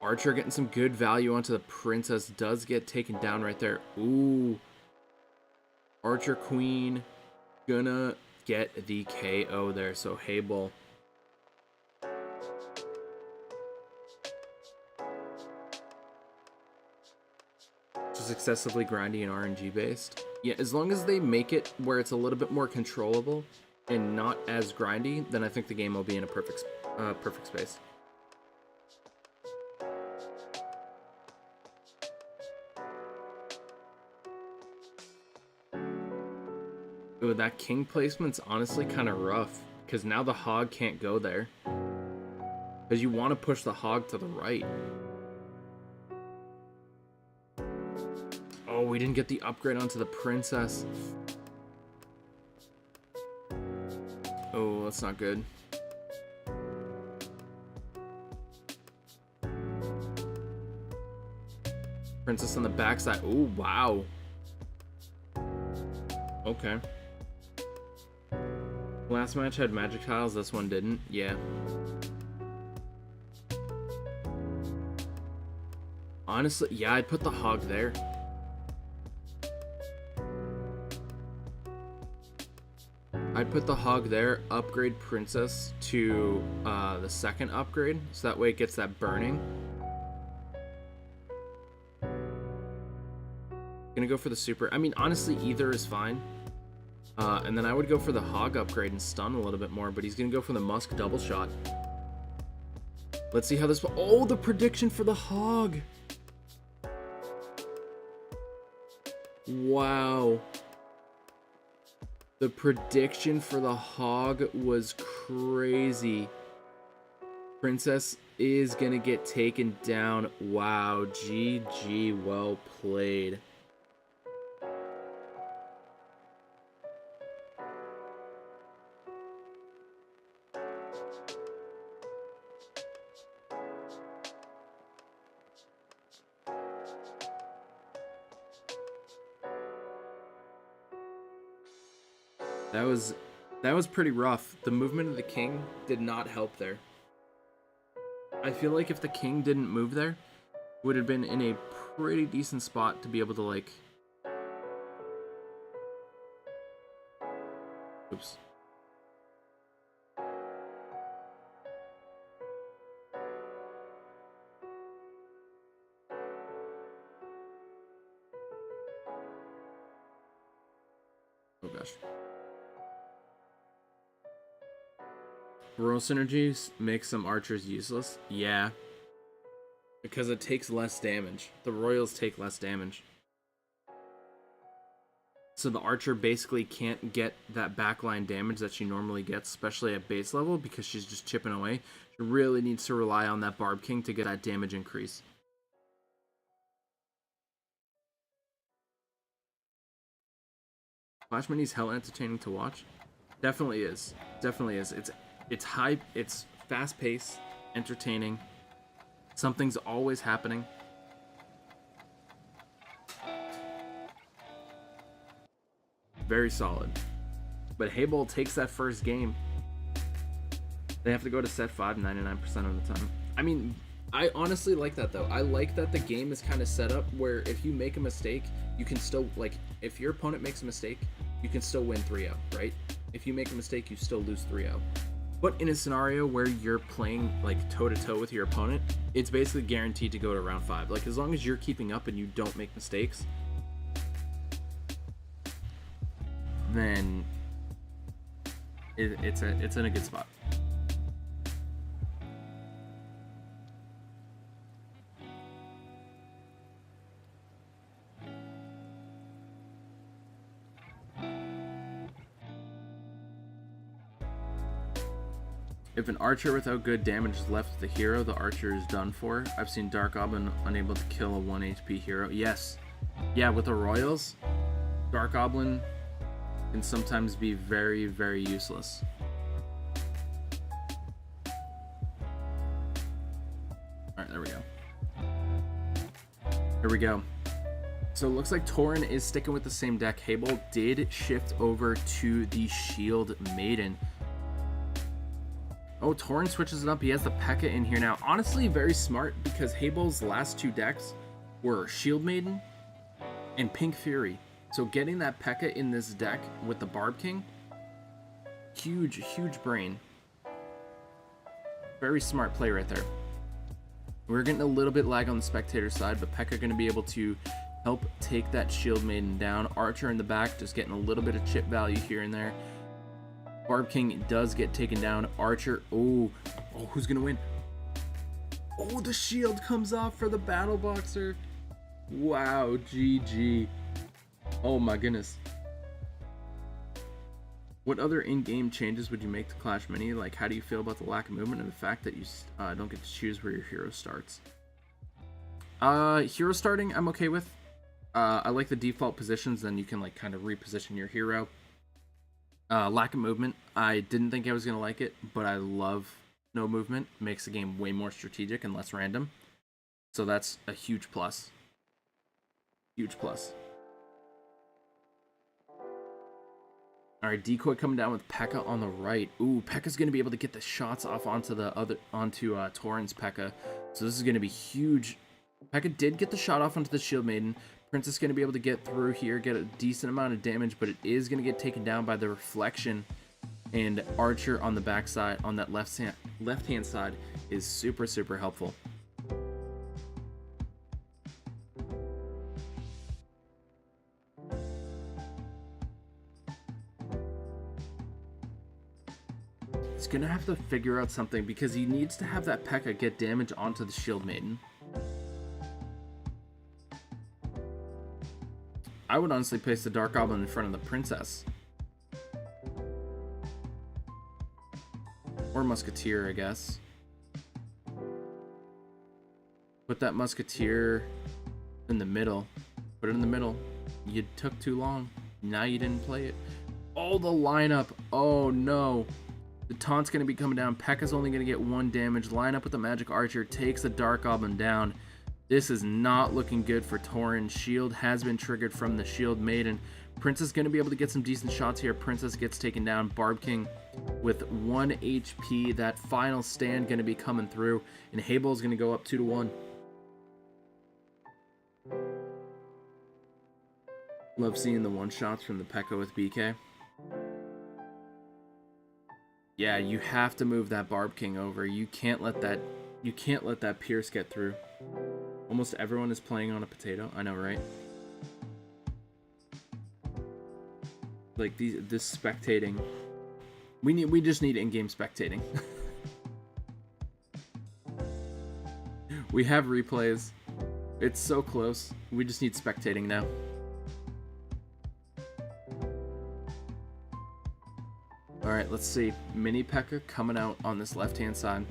Archer getting some good value onto the princess, does get taken down right there. Ooh. Archer queen gonna get the KO there, so Hayball. Just excessively grindy and RNG based. Yeah, as long as they make it where it's a little bit more controllable and not as grindy, then I think the game will be in a perfect space. Ooh, that king placement's honestly kind of rough, because now the hog can't go there. Because you want to push the hog to the right. Oh, we didn't get the upgrade onto the princess. Oh, that's not good. Princess on the backside. Oh, wow. Okay. Last match had magic tiles, this one didn't. Yeah. Honestly, yeah, I'd put the hog there. I'd put the hog there, upgrade princess to the second upgrade, so that way it gets that burning. Gonna go for the super. I mean, honestly, either is fine. And then I would go for the hog upgrade and stun a little bit more, but he's gonna go for the musk double shot. Let's see how this. Oh, the prediction for the hog. Wow. The prediction for the hog was crazy. Princess is gonna get taken down. Wow, GG, well played. That was pretty rough. The movement of the king did not help there. I feel like if the king didn't move there, would have been in a pretty decent spot to be able to, like... Oops. Oh gosh. Royal synergies make some archers useless. Yeah. Because it takes less damage. The royals take less damage. So the archer basically can't get that backline damage that she normally gets, especially at base level, because she's just chipping away. She really needs to rely on that Barb King to get that damage increase. Flash Mini's hell entertaining to watch. Definitely is. Definitely is. It's high. It's fast paced, entertaining. Something's always happening. Very solid. But Hayball takes that first game. They have to go to set 5 99% of the time. I mean, I honestly like that though. I like that the game is kind of set up where if you make a mistake, you can still, like, if your opponent makes a mistake, you can still win 3-0, right? If you make a mistake, you still lose 3-0. But in a scenario where you're playing like toe-to-toe with your opponent, it's basically guaranteed to go to round 5. Like, as long as you're keeping up and you don't make mistakes, then it's in a good spot. If an archer without good damage is left with the hero, the archer is done for. I've seen Dark Goblin unable to kill a 1 HP hero. Yes. Yeah, with the Royals, Dark Goblin can sometimes be very, very useless. Alright, there we go. Here we go. So it looks like Toren is sticking with the same deck. Hayball did shift over to the Shield Maiden. Oh, Toren switches it up. He has the Pekka in here now. Honestly, very smart, because Hayball's last 2 decks were Shield Maiden and Pink Fury. So getting that Pekka in this deck with the Barb King, huge, huge brain. Very smart play right there. We're getting a little bit lag on the spectator side, but Pekka going to be able to help take that Shield Maiden down. Archer in the back just getting a little bit of chip value here and there. Barb King does get taken down. Archer, oh, who's gonna win? Oh, the shield comes off for the Battle Boxer. Wow, GG. Oh my goodness. What other in-game changes would you make to Clash Mini? Like, how do you feel about the lack of movement and the fact that you don't get to choose where your hero starts? Hero starting, I'm okay with. I like the default positions, then you can like kind of reposition your hero. Lack of movement, I didn't think I was going to like it, but I love no movement. It makes the game way more strategic and less random. So that's a huge plus. Huge plus. Alright, decoy coming down with Pekka on the right. Ooh, Pekka's going to be able to get the shots off onto Toren's Pekka. So this is going to be huge. Pekka did get the shot off onto the Shield Maiden. Princess going to be able to get through here, get a decent amount of damage, but it is going to get taken down by the reflection. And Archer on the backside, on that left-hand side, is super, super helpful. He's going to have to figure out something, because he needs to have that Pekka get damage onto the Shield Maiden. I would honestly place the Dark Goblin in front of the Princess. Or Musketeer, I guess. Put that Musketeer in the middle. Put it in the middle. You took too long. Now you didn't play it. Oh, the lineup. Oh, no. The taunt's going to be coming down. Pekka's only going to get 1 damage. Line up with the Magic Archer. Takes the Dark Goblin down. This is not looking good for Toren. Shield has been triggered from the Shield Maiden. Princess going to be able to get some decent shots here. Princess gets taken down. Barb King with 1 HP. That final stand going to be coming through. And Hayball is going to go up 2-1. Love seeing the one-shots from the Pekka with BK. Yeah, you have to move that Barb King over. You can't let that Pierce get through. Almost everyone is playing on a potato. I know, right? Like this spectating. We just need in-game spectating. We have replays. It's so close. We just need spectating now. Alright, let's see. Mini Pekka coming out on this left-hand side.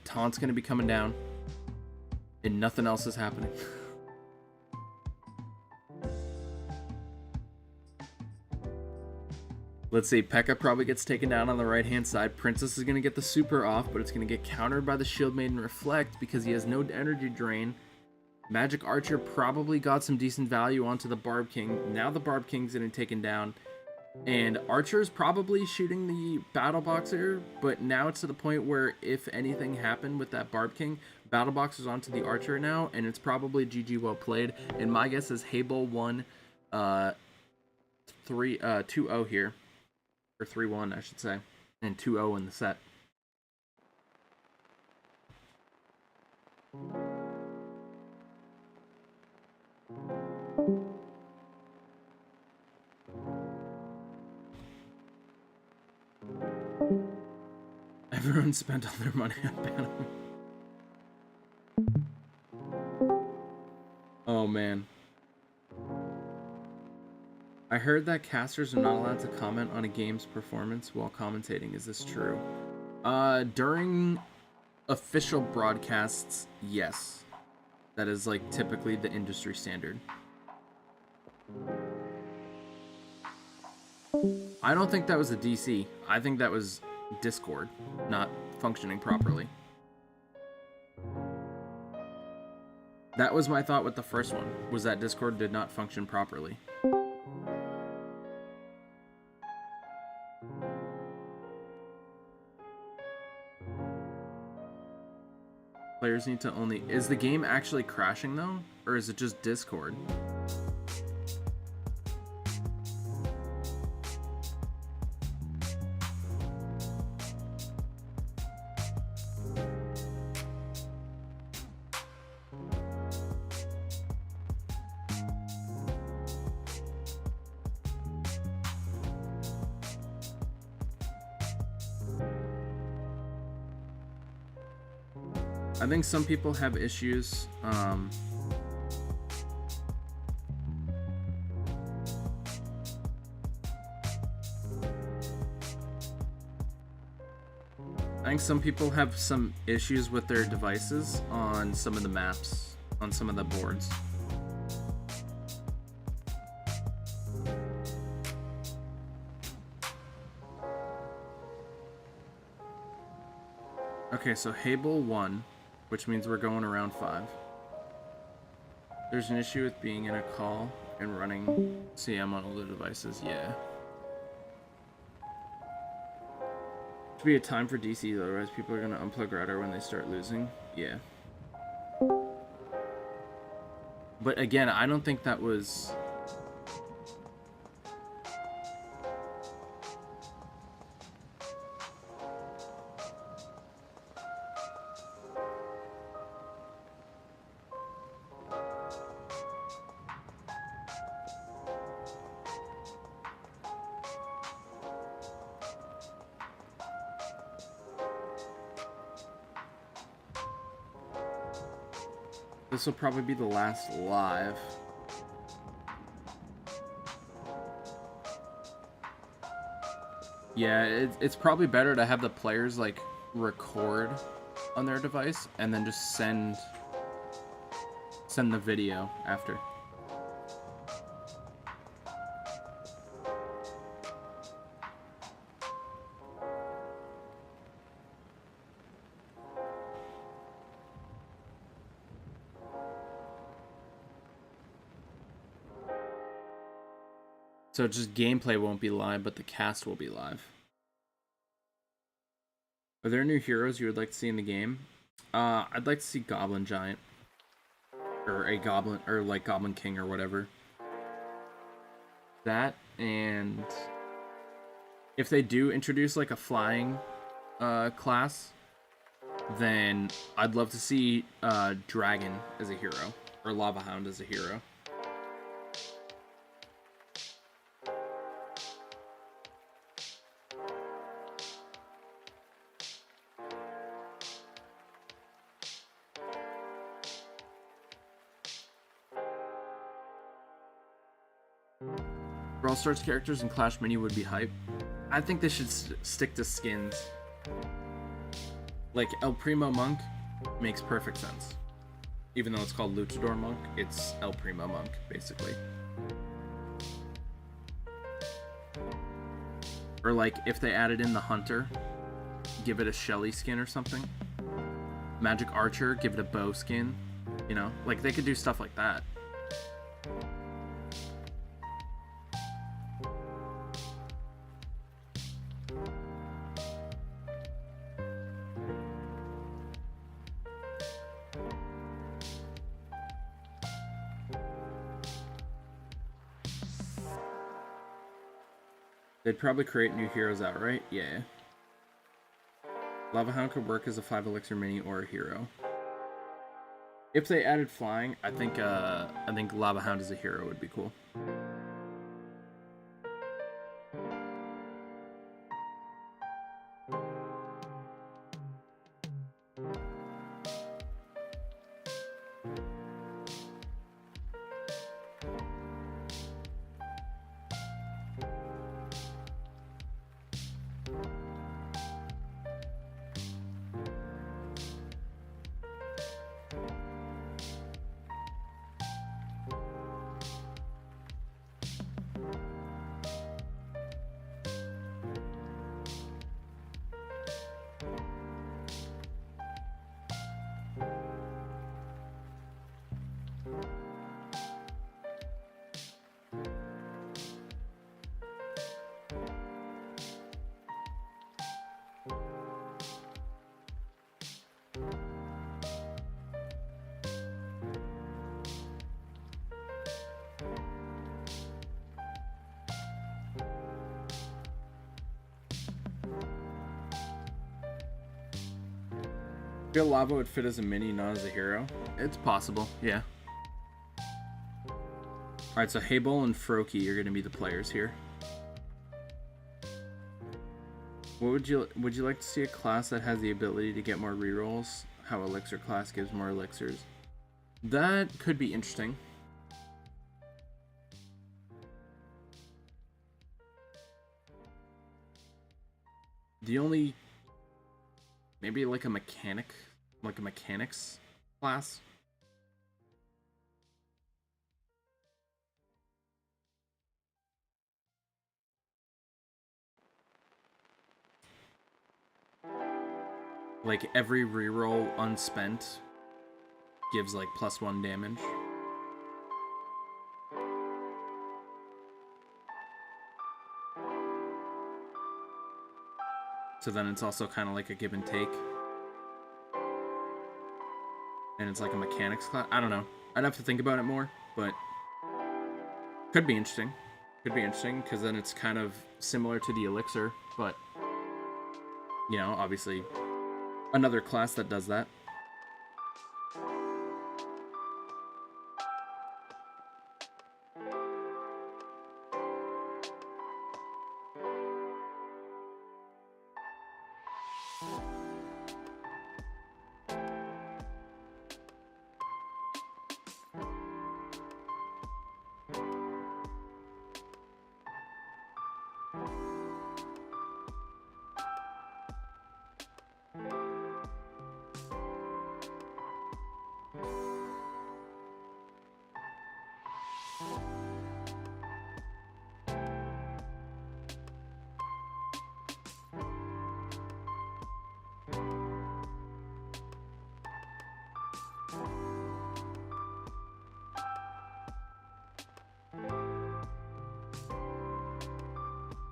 Taunt's going to be coming down. And nothing else is happening. Let's see. Pekka probably gets taken down on the right-hand side. Princess is going to get the super off, but it's going to get countered by the Shield Maiden Reflect because he has no energy drain. Magic Archer probably got some decent value onto the Barb King. Now the Barb King's getting taken down. And Archer's probably shooting the Battle Boxer, but now it's to the point where if anything happened with that Barb King, Battle Boxer's onto the Archer now, and it's probably GG well played. And my guess is Hayball won 2-0 here. Or 3-1, I should say. And 2-0 in the set. Everyone spent all their money on Battle. Oh man. I heard that casters are not allowed to comment on a game's performance while commentating. Is this true? During official broadcasts, yes. That is like typically the industry standard. I don't think that was a DC. I think that was Discord not functioning properly. That was my thought with the first one, was that Discord did not function properly. Players need to only... Is the game actually crashing though? Or is it just Discord? I think some people have issues. I think some people have some issues with their devices on some of the maps, on some of the boards. Okay, so Hayball won, which means we're going around 5. There's an issue with being in a call and running CM on older devices, yeah. Should be a time for DC, otherwise people are gonna unplug router when they start losing, yeah. But again, I don't think that was... This will probably be the last live. Yeah, it's probably better to have the players like record on their device and then just send the video after. So just gameplay won't be live, but the cast will be live. Are there new heroes you would like to see in the game? I'd like to see Goblin Giant. Or a Goblin, or like Goblin King or whatever. That, and if they do introduce like a flying class, then I'd love to see Dragon as a hero, or Lava Hound as a hero. Brawl Stars characters and Clash Mini would be hype. I think they should stick to skins. Like El Primo Monk makes perfect sense. Even though it's called Luchador Monk, it's El Primo Monk, basically. Or like if they added in the Hunter, give it a Shelly skin or something. Magic Archer, give it a bow skin. You know, like they could do stuff like that. They'd probably create new heroes outright, yeah. Lava Hound could work as a 5 elixir mini or a hero. If they added flying, I think Lava Hound as a hero would be cool. I feel Lava would fit as a mini, not as a hero. It's possible, yeah. Alright, so Hayball and Frocky are going to be the players here. What would you like to see a class that has the ability to get more rerolls? How Elixir class gives more elixirs. That could be interesting. The only... Maybe like a mechanic, like a mechanics class. Like every reroll unspent gives like +1 damage. So then it's also kind of like a give and take. And it's like a mechanics class. I don't know. I'd have to think about it more, but could be interesting. Could be interesting, because then it's kind of similar to the Elixir, but, you know, obviously another class that does that.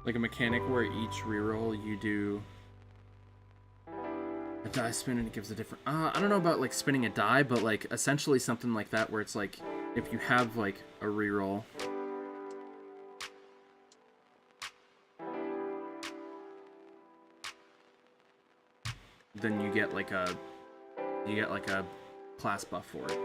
Like a mechanic where each reroll you do a die spin and it gives a different... I don't know about like spinning a die, but like essentially something like that where it's like if you have like a reroll, then you get like a class buff for it.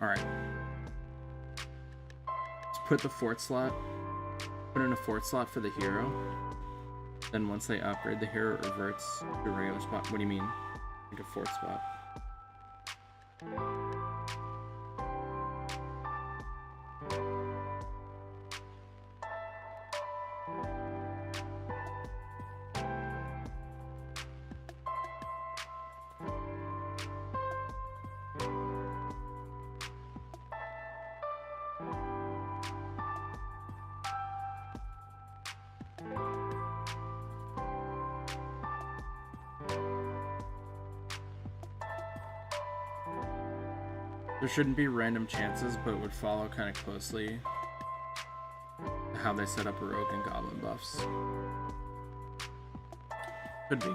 Alright. Let's put the fort slot. Put in a fort slot for the hero. Then once they upgrade, the hero reverts to a regular spot. What do you mean? Like a fort spot. There shouldn't be random chances, but it would follow kind of closely how they set up rogue and goblin buffs. Could be.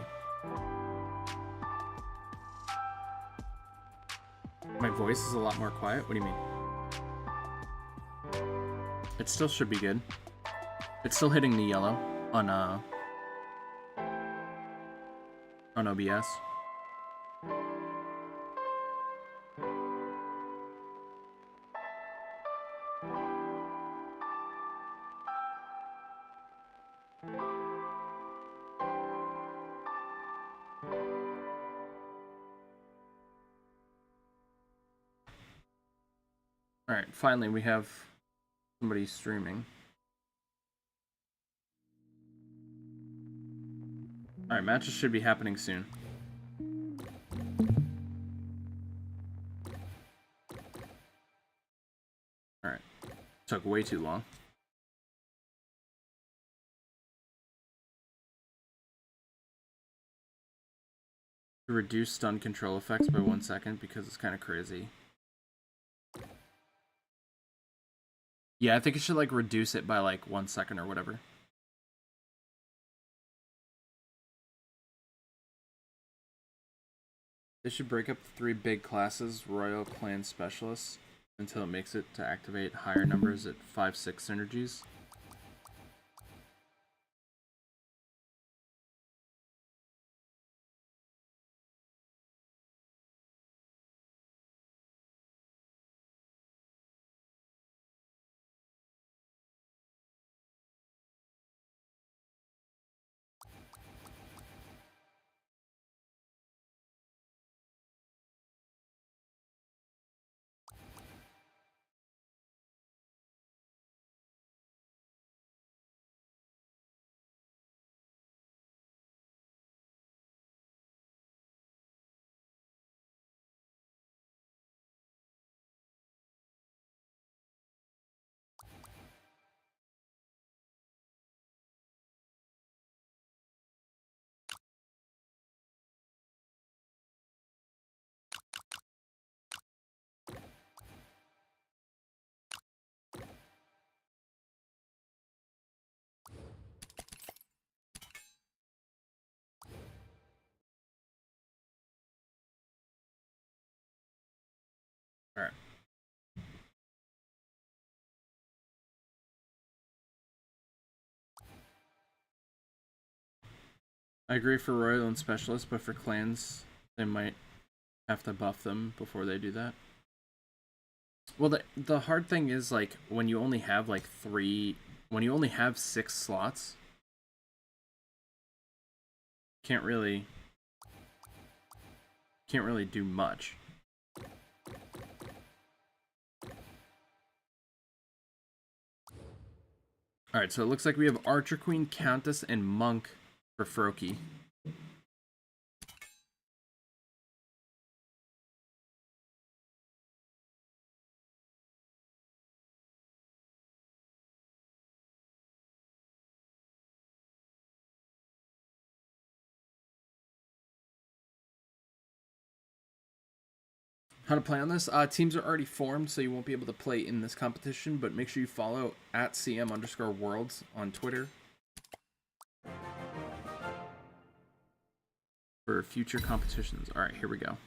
My voice is a lot more quiet? What do you mean? It still should be good. It's still hitting the yellow on OBS. Alright, finally we have Somebody's streaming. Alright, matches should be happening soon. Alright. Took way too long. To reduce stun control effects by 1 second because it's kind of crazy. Yeah, I think it should like reduce it by like 1 second or whatever. They should break up the 3 big classes, Royal, Clan, Specialists, until it makes it to activate higher numbers at 5-6 synergies. Alright. I agree for Royal and Specialist, but for clans, they might have to buff them before they do that. Well, the hard thing is, like, when you only have, like, 6 slots, can't really do much. Alright, so it looks like we have Archer Queen, Countess, and Monk for Frocky. How to play on this? Teams are already formed, so you won't be able to play in this competition, but make sure you follow at @CM_worlds on Twitter for future competitions. Alright, here we go.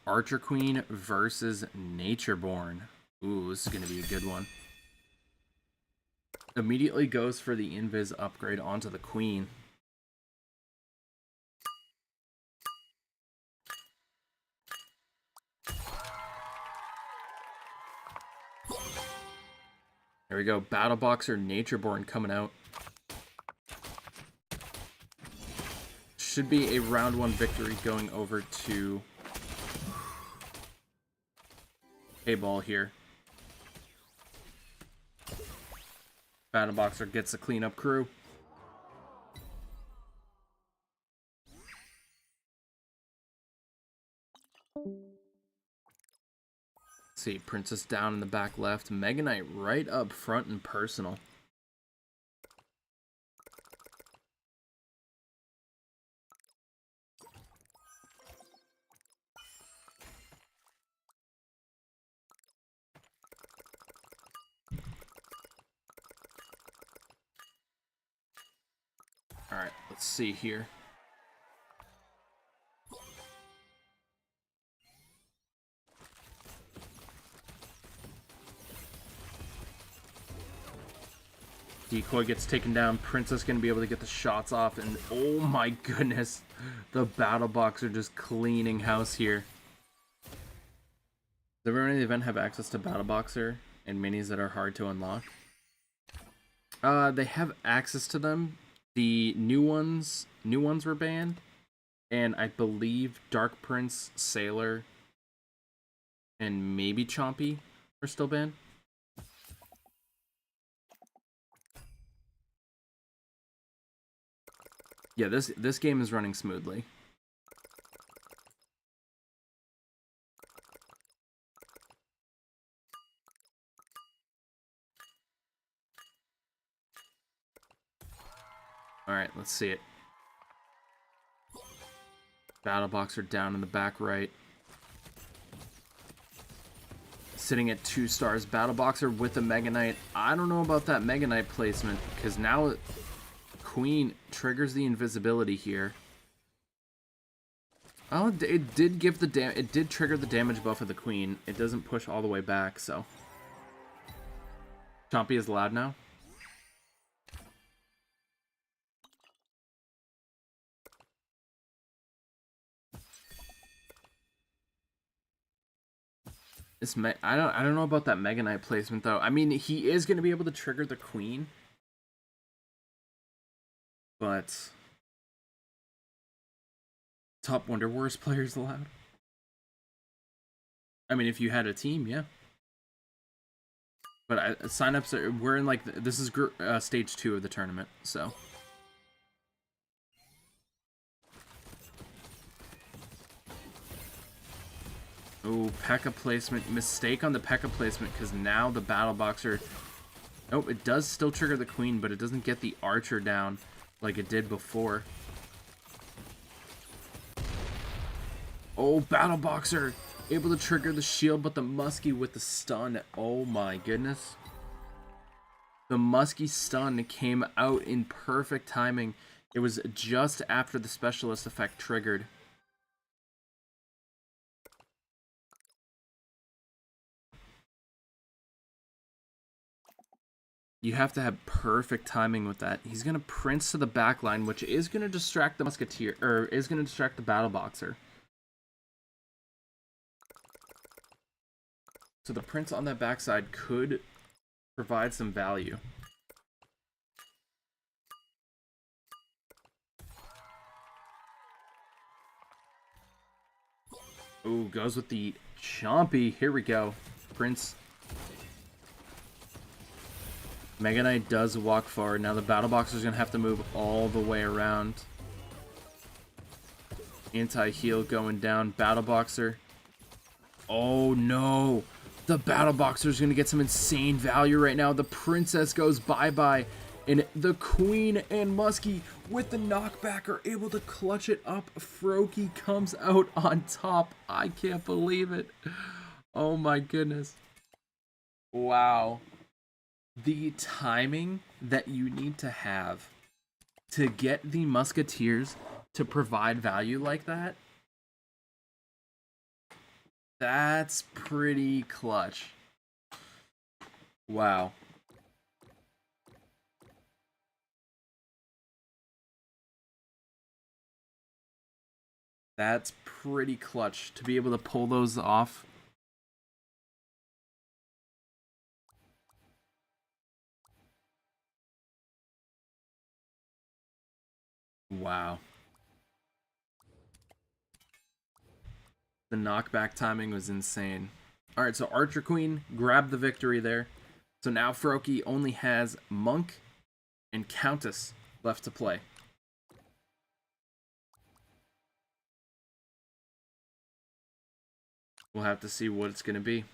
Archer Queen versus Natureborn. Ooh, this is going to be a good one. Immediately goes for the Invis upgrade onto the Queen. There we go. Battle Boxer Natureborn coming out. Should be a round 1 victory going over to Hayball here. Battle Boxer gets the cleanup crew. See, Princess down in the back left. Mega Knight right up front and personal. Alright, let's see here. Decoy gets taken down. Princess gonna be able to get the shots off, and oh my goodness, the Battle Boxer just cleaning house here. Does everyone in the event have access to Battle Boxer and minis that are hard to unlock? They have access to them. The new ones were banned, and I believe Dark Prince, Sailor, and maybe Chompy are still banned. Yeah, this game is running smoothly. Alright, let's see it. Battle Boxer down in the back right. Sitting at 2 stars. Battle Boxer with a Mega Knight. I don't know about that Mega Knight placement, because now Queen triggers the invisibility here. Oh, it did give the it did trigger the damage buff of the Queen. It doesn't push all the way back, so. Chompy is allowed now. I don't know about that Mega Knight placement though. I mean, he is going to be able to trigger the Queen, but top Wonder Wars players allowed. I mean, if you had a team, yeah. But signups we're in like this is stage 2 of the tournament, so. Oh, Pekka placement. Mistake on the Pekka placement, because now the Battle Boxer... Oh, it does still trigger the Queen, but it doesn't get the Archer down like it did before. Oh, Battle Boxer! Able to trigger the shield, but the Muskie with the stun. Oh my goodness. The Muskie stun came out in perfect timing. It was just after the Specialist effect triggered. You have to have perfect timing with that. He's going to Prince to the back line, which is going to distract the Musketeer, or is going to distract the Battle Boxer. So the Prince on that backside could provide some value. Ooh, goes with the Chompy. Here we go. Prince. Mega Knight does walk forward. Now the Battle Boxer is going to have to move all the way around. Anti-heal going down. Battle Boxer. Oh no. The Battle Boxer is going to get some insane value right now. The Princess goes bye-bye. And the Queen and Muskie with the knockback are able to clutch it up. Frocky comes out on top. I can't believe it. Oh my goodness. Wow. The timing that you need to have to get the Musketeers to provide value like that, that's pretty clutch. Wow. That's pretty clutch to be able to pull those off. Wow. The knockback timing was insane. Alright, so Archer Queen grabbed the victory there. So now Frocky only has Monk and Countess left to play. We'll have to see what it's going to be.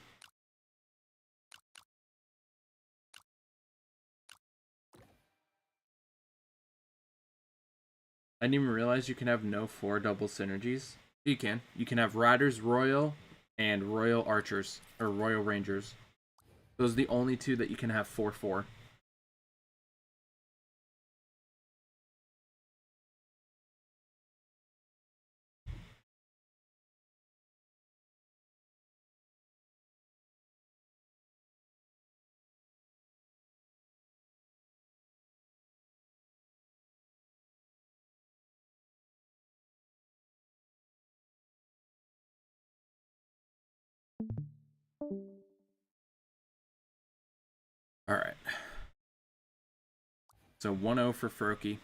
I didn't even realize you can have no 4 double synergies. You can. You can have Riders, Royal, and Royal Archers, or Royal Rangers. Those are the only 2 that you can have 4-4. Alright. So 1-0 for Frocky.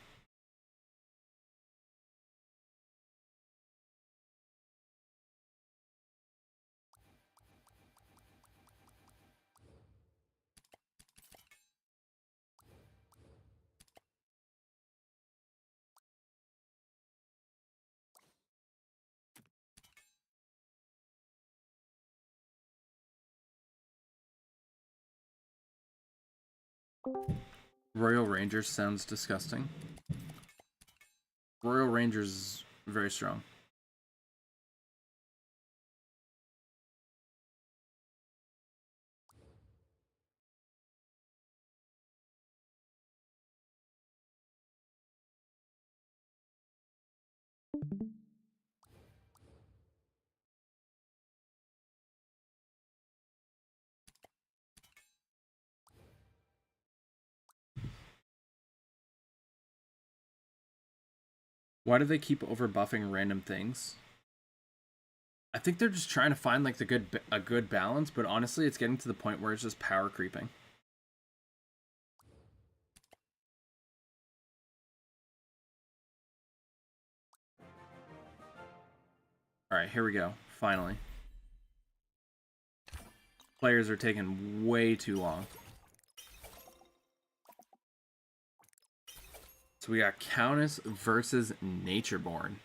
Royal Rangers sounds disgusting. Royal Rangers is very strong. Why do they keep overbuffing random things? I think they're just trying to find like a good balance, but honestly, it's getting to the point where it's just power creeping. All right, here we go. Finally. Players are taking way too long. So we got Countess versus Natureborn.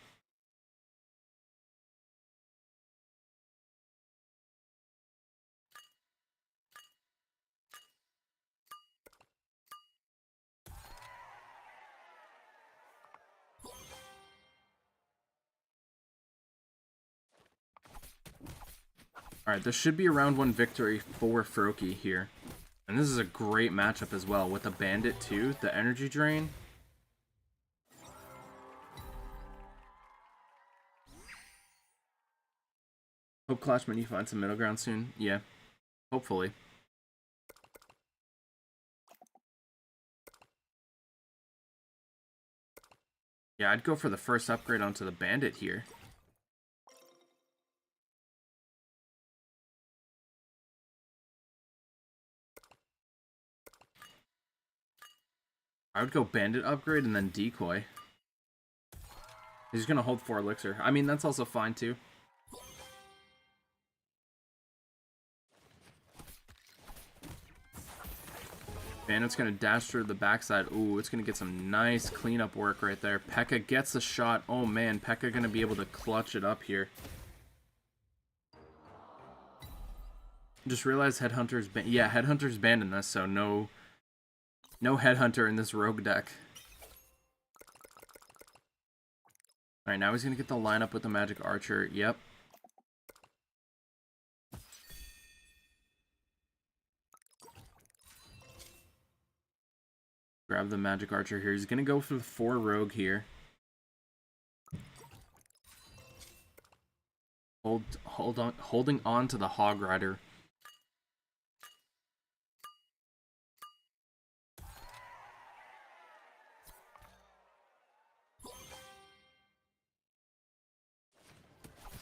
Alright, this should be a round 1 victory for Frocky here. And this is a great matchup as well, with the Bandit too, the energy drain. Hope Clash Mini finds some middle ground soon. Yeah, hopefully. Yeah, I'd go for the first upgrade onto the Bandit here. I would go Bandit upgrade and then Decoy. He's going to hold 4 Elixir. I mean, that's also fine too. Bandit's going to dash through the backside. Ooh, it's going to get some nice cleanup work right there. Pekka gets a shot. Oh man, Pekka going to be able to clutch it up here. Just realized Headhunter's banned. Yeah, Headhunter's banned in this, so no Headhunter in this rogue deck. Alright, now he's going to get the lineup with the Magic Archer. Yep. Grab the Magic Archer here. He's going to go for the 4 rogue here. Holding on to the Hog Rider.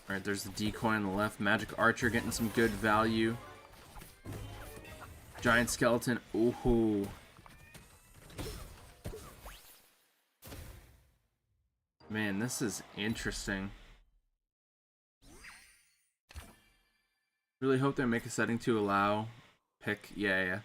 Alright, there's the Decoy on the left. Magic Archer getting some good value. Giant Skeleton. Ooh. Man, this is interesting. Really hope they make a setting to allow pick. Yeah.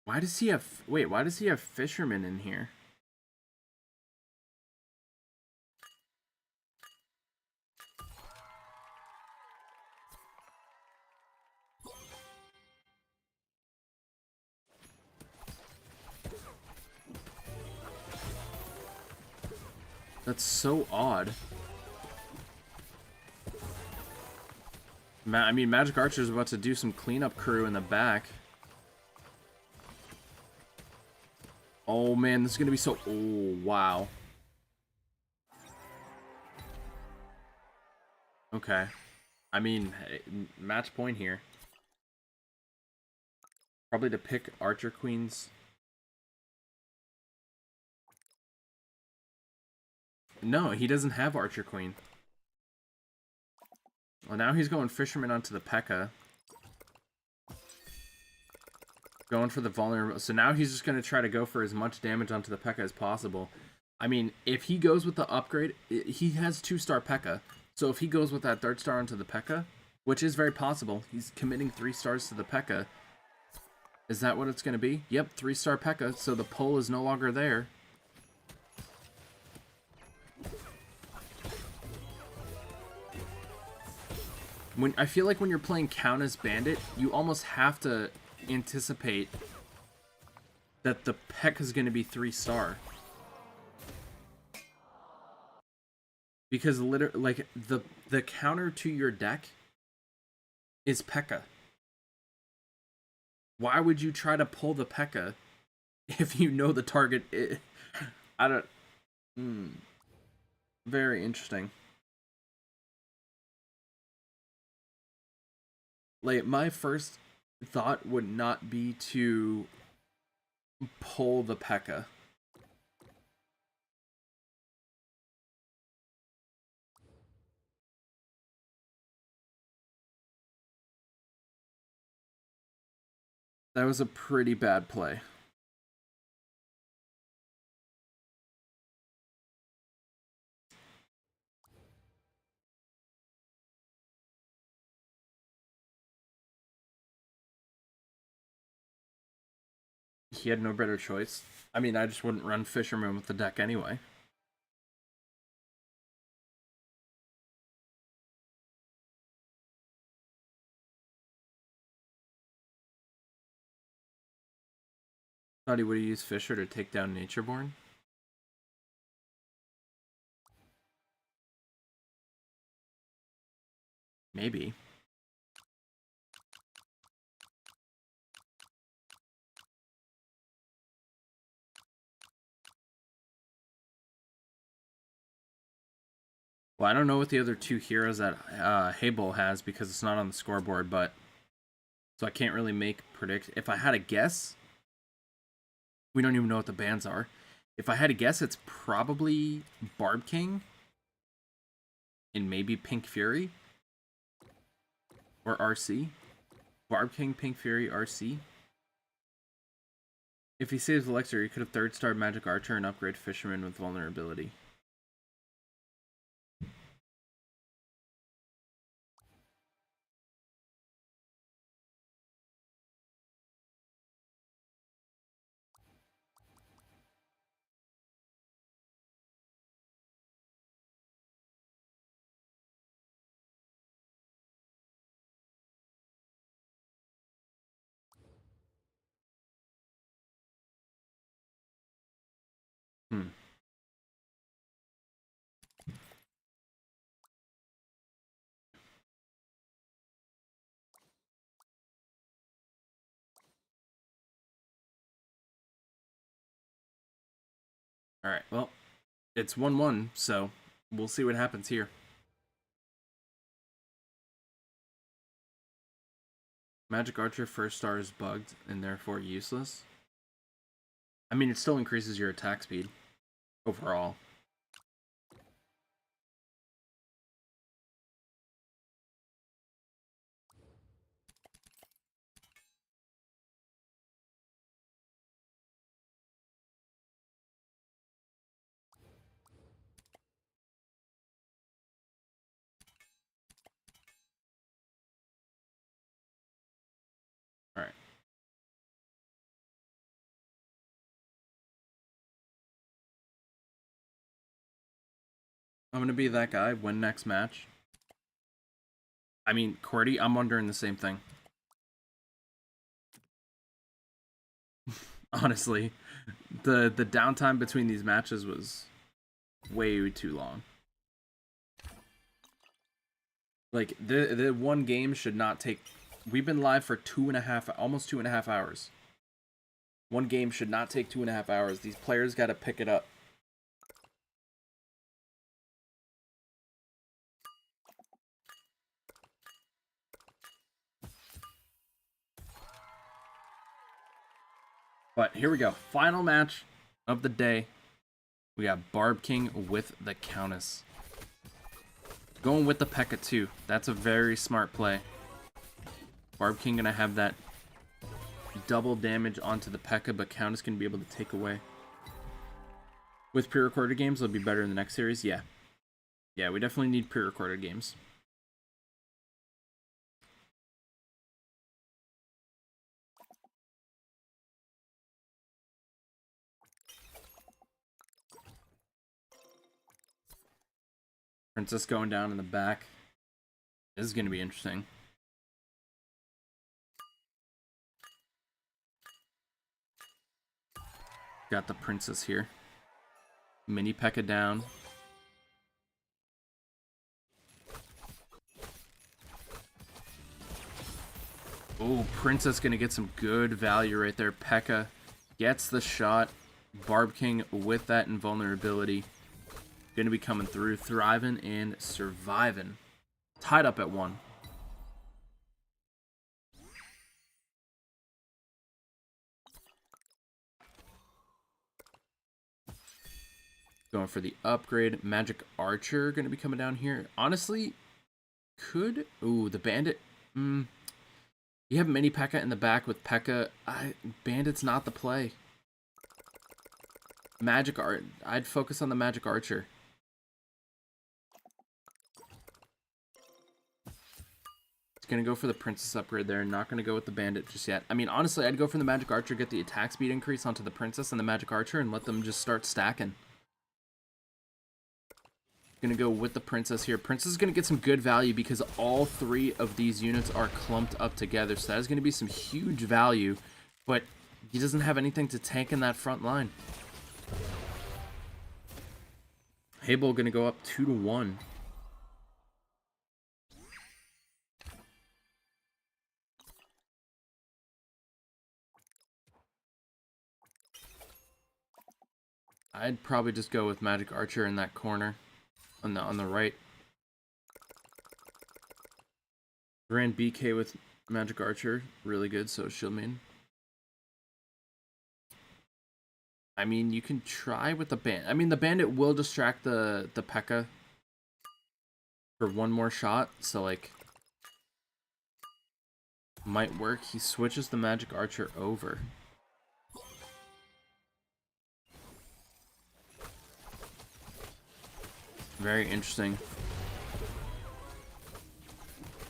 Why does he have... Wait, why does he have Fisherman in here? That's so odd. I mean, Magic Archer's about to do some cleanup crew in the back. Oh man, this is gonna be so... Oh, wow. Okay. I mean, match point here. Probably to pick Archer Queens. No, he doesn't have Archer Queen. Well, now he's going Fisherman onto the Pekka. Going for the vulnerable. So now he's just going to try to go for as much damage onto the Pekka as possible. I mean, if he goes with the upgrade, he has 2-star Pekka. So if he goes with that 3rd star onto the Pekka, which is very possible, he's committing 3 stars to the Pekka. Is that what it's going to be? Yep, 3-star Pekka, so the pull is no longer there. I feel like when you're playing Countess Bandit, you almost have to anticipate that the Pekka is going to be 3-star. Because literally, like, the counter to your deck is Pekka. Why would you try to pull the Pekka if you know the target is... I don't... Very interesting. Like, my first thought would not be to pull the Pekka. That was a pretty bad play. He had no better choice. I mean, I just wouldn't run Fisherman with the deck anyway. Thought he would have used Fisher to take down Natureborn. Maybe. Well, I don't know what the other two heroes that Hayball has because it's not on the scoreboard, but... So I can't really make predict. If I had a guess... We don't even know what the bans are. If I had to guess, it's probably Barb King. And maybe Pink Fury. Or RC. Barb King, Pink Fury, RC. If he saves Elixir, he could have 3rd-star Magic Archer and upgrade Fisherman with vulnerability. Alright, well, it's 1-1, so we'll see what happens here. Magic Archer 1st star is bugged and therefore useless. I mean, it still increases your attack speed overall. Alright. I'm gonna be that guy, win next match. I mean, Cordy, I'm wondering the same thing. Honestly, the downtime between these matches was way too long. Like, the one game should not take... We've been live for almost 2.5 hours. One game should not take 2.5 hours. These players gotta pick it up. But here we go. Final match of the day. We got Barb King with the Countess. Going with the Pekka too. That's a very smart play. Barb King gonna have that double damage onto the Pekka, but Countess can be able to take away. With pre-recorded games, it'll be better in the next series. Yeah. Yeah, we definitely need pre-recorded games. Princess going down in the back. This is going to be interesting. Got the princess here. Mini Pekka down. Oh, princess going to get some good value right there. Pekka gets the shot. Barb King with that invulnerability. Going to be coming through, thriving and surviving. Tied up at 1. Going for the upgrade. Magic Archer going to be coming down here. Honestly, could... Ooh, the Bandit... You have Mini Pekka in the back with Pekka. Bandit's not the play. Magic Art. I'd focus on the Magic Archer. It's going to go for the Princess upgrade there. Not going to go with the Bandit just yet. I mean, honestly, I'd go for the Magic Archer, get the attack speed increase onto the Princess and the Magic Archer, and let them just start stacking. Going to go with the Princess here. Princess is going to get some good value because all 3 of these units are clumped up together. So that is going to be some huge value, but he doesn't have anything to tank in that front line. Hayball going to go up 2-1. I'd probably just go with Magic Archer in that corner on the right. Ran BK with Magic Archer, really good, so Shield Maiden. I mean, you can try with the Bandit. I mean, the Bandit will distract the Pekka for one more shot, so, like, might work. He switches the Magic Archer over. Very interesting.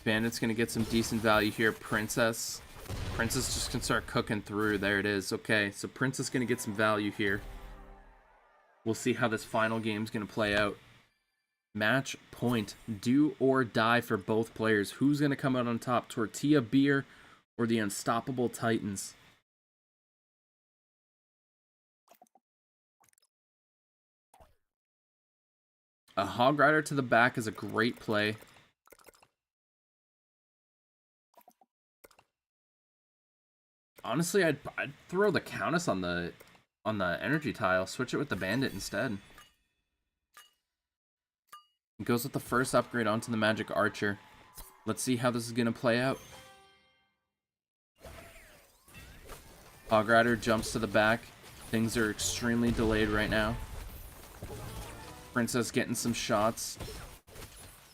Bandit's going to get some decent value here. Princess just can start cooking through. There it is. Okay, so Princess going to get some value here. We'll see how this final game is going to play out. Match point. Do or die for both players. Who's going to come out on top? Tortilla Beer or the Unstoppable Titans? A Hog Rider to the back is a great play. Honestly, I'd throw the Countess on the energy tile. Switch it with the Bandit instead. It goes with the first upgrade onto the Magic Archer. Let's see how this is going to play out. Hog Rider jumps to the back. Things are extremely delayed right now. Princess getting some shots.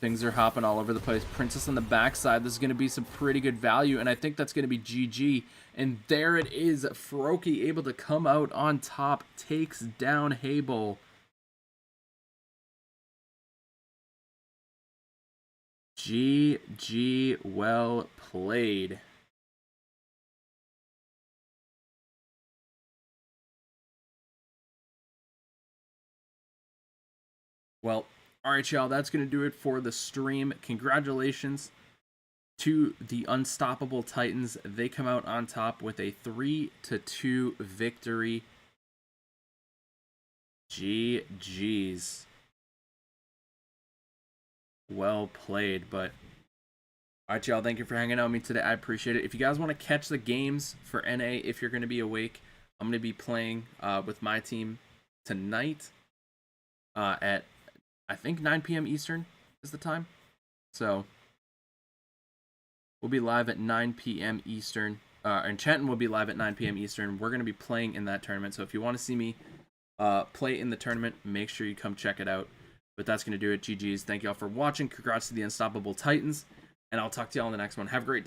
Things are hopping all over the place. Princess on the backside. This is going to be some pretty good value, and I think that's going to be GG. And there it is. Frocky able to come out on top. Takes down Hayball. GG, well played. Well, alright, y'all, that's going to do it for the stream. Congratulations to the Unstoppable Titans. They come out on top with a 3-2 victory. GG's. Well played, but... Alright, y'all, thank you for hanging out with me today. I appreciate it. If you guys want to catch the games for NA, if you're going to be awake, I'm going to be playing with my team tonight at... I think 9 p.m. Eastern is the time. So, we'll be live at 9 p.m. Eastern. And Chanton will be live at 9 p.m. Eastern. We're going to be playing in that tournament. So, if you want to see me play in the tournament, make sure you come check it out. But that's going to do it. GG's. Thank you all for watching. Congrats to the Unstoppable Titans. And I'll talk to y'all in the next one. Have a great day.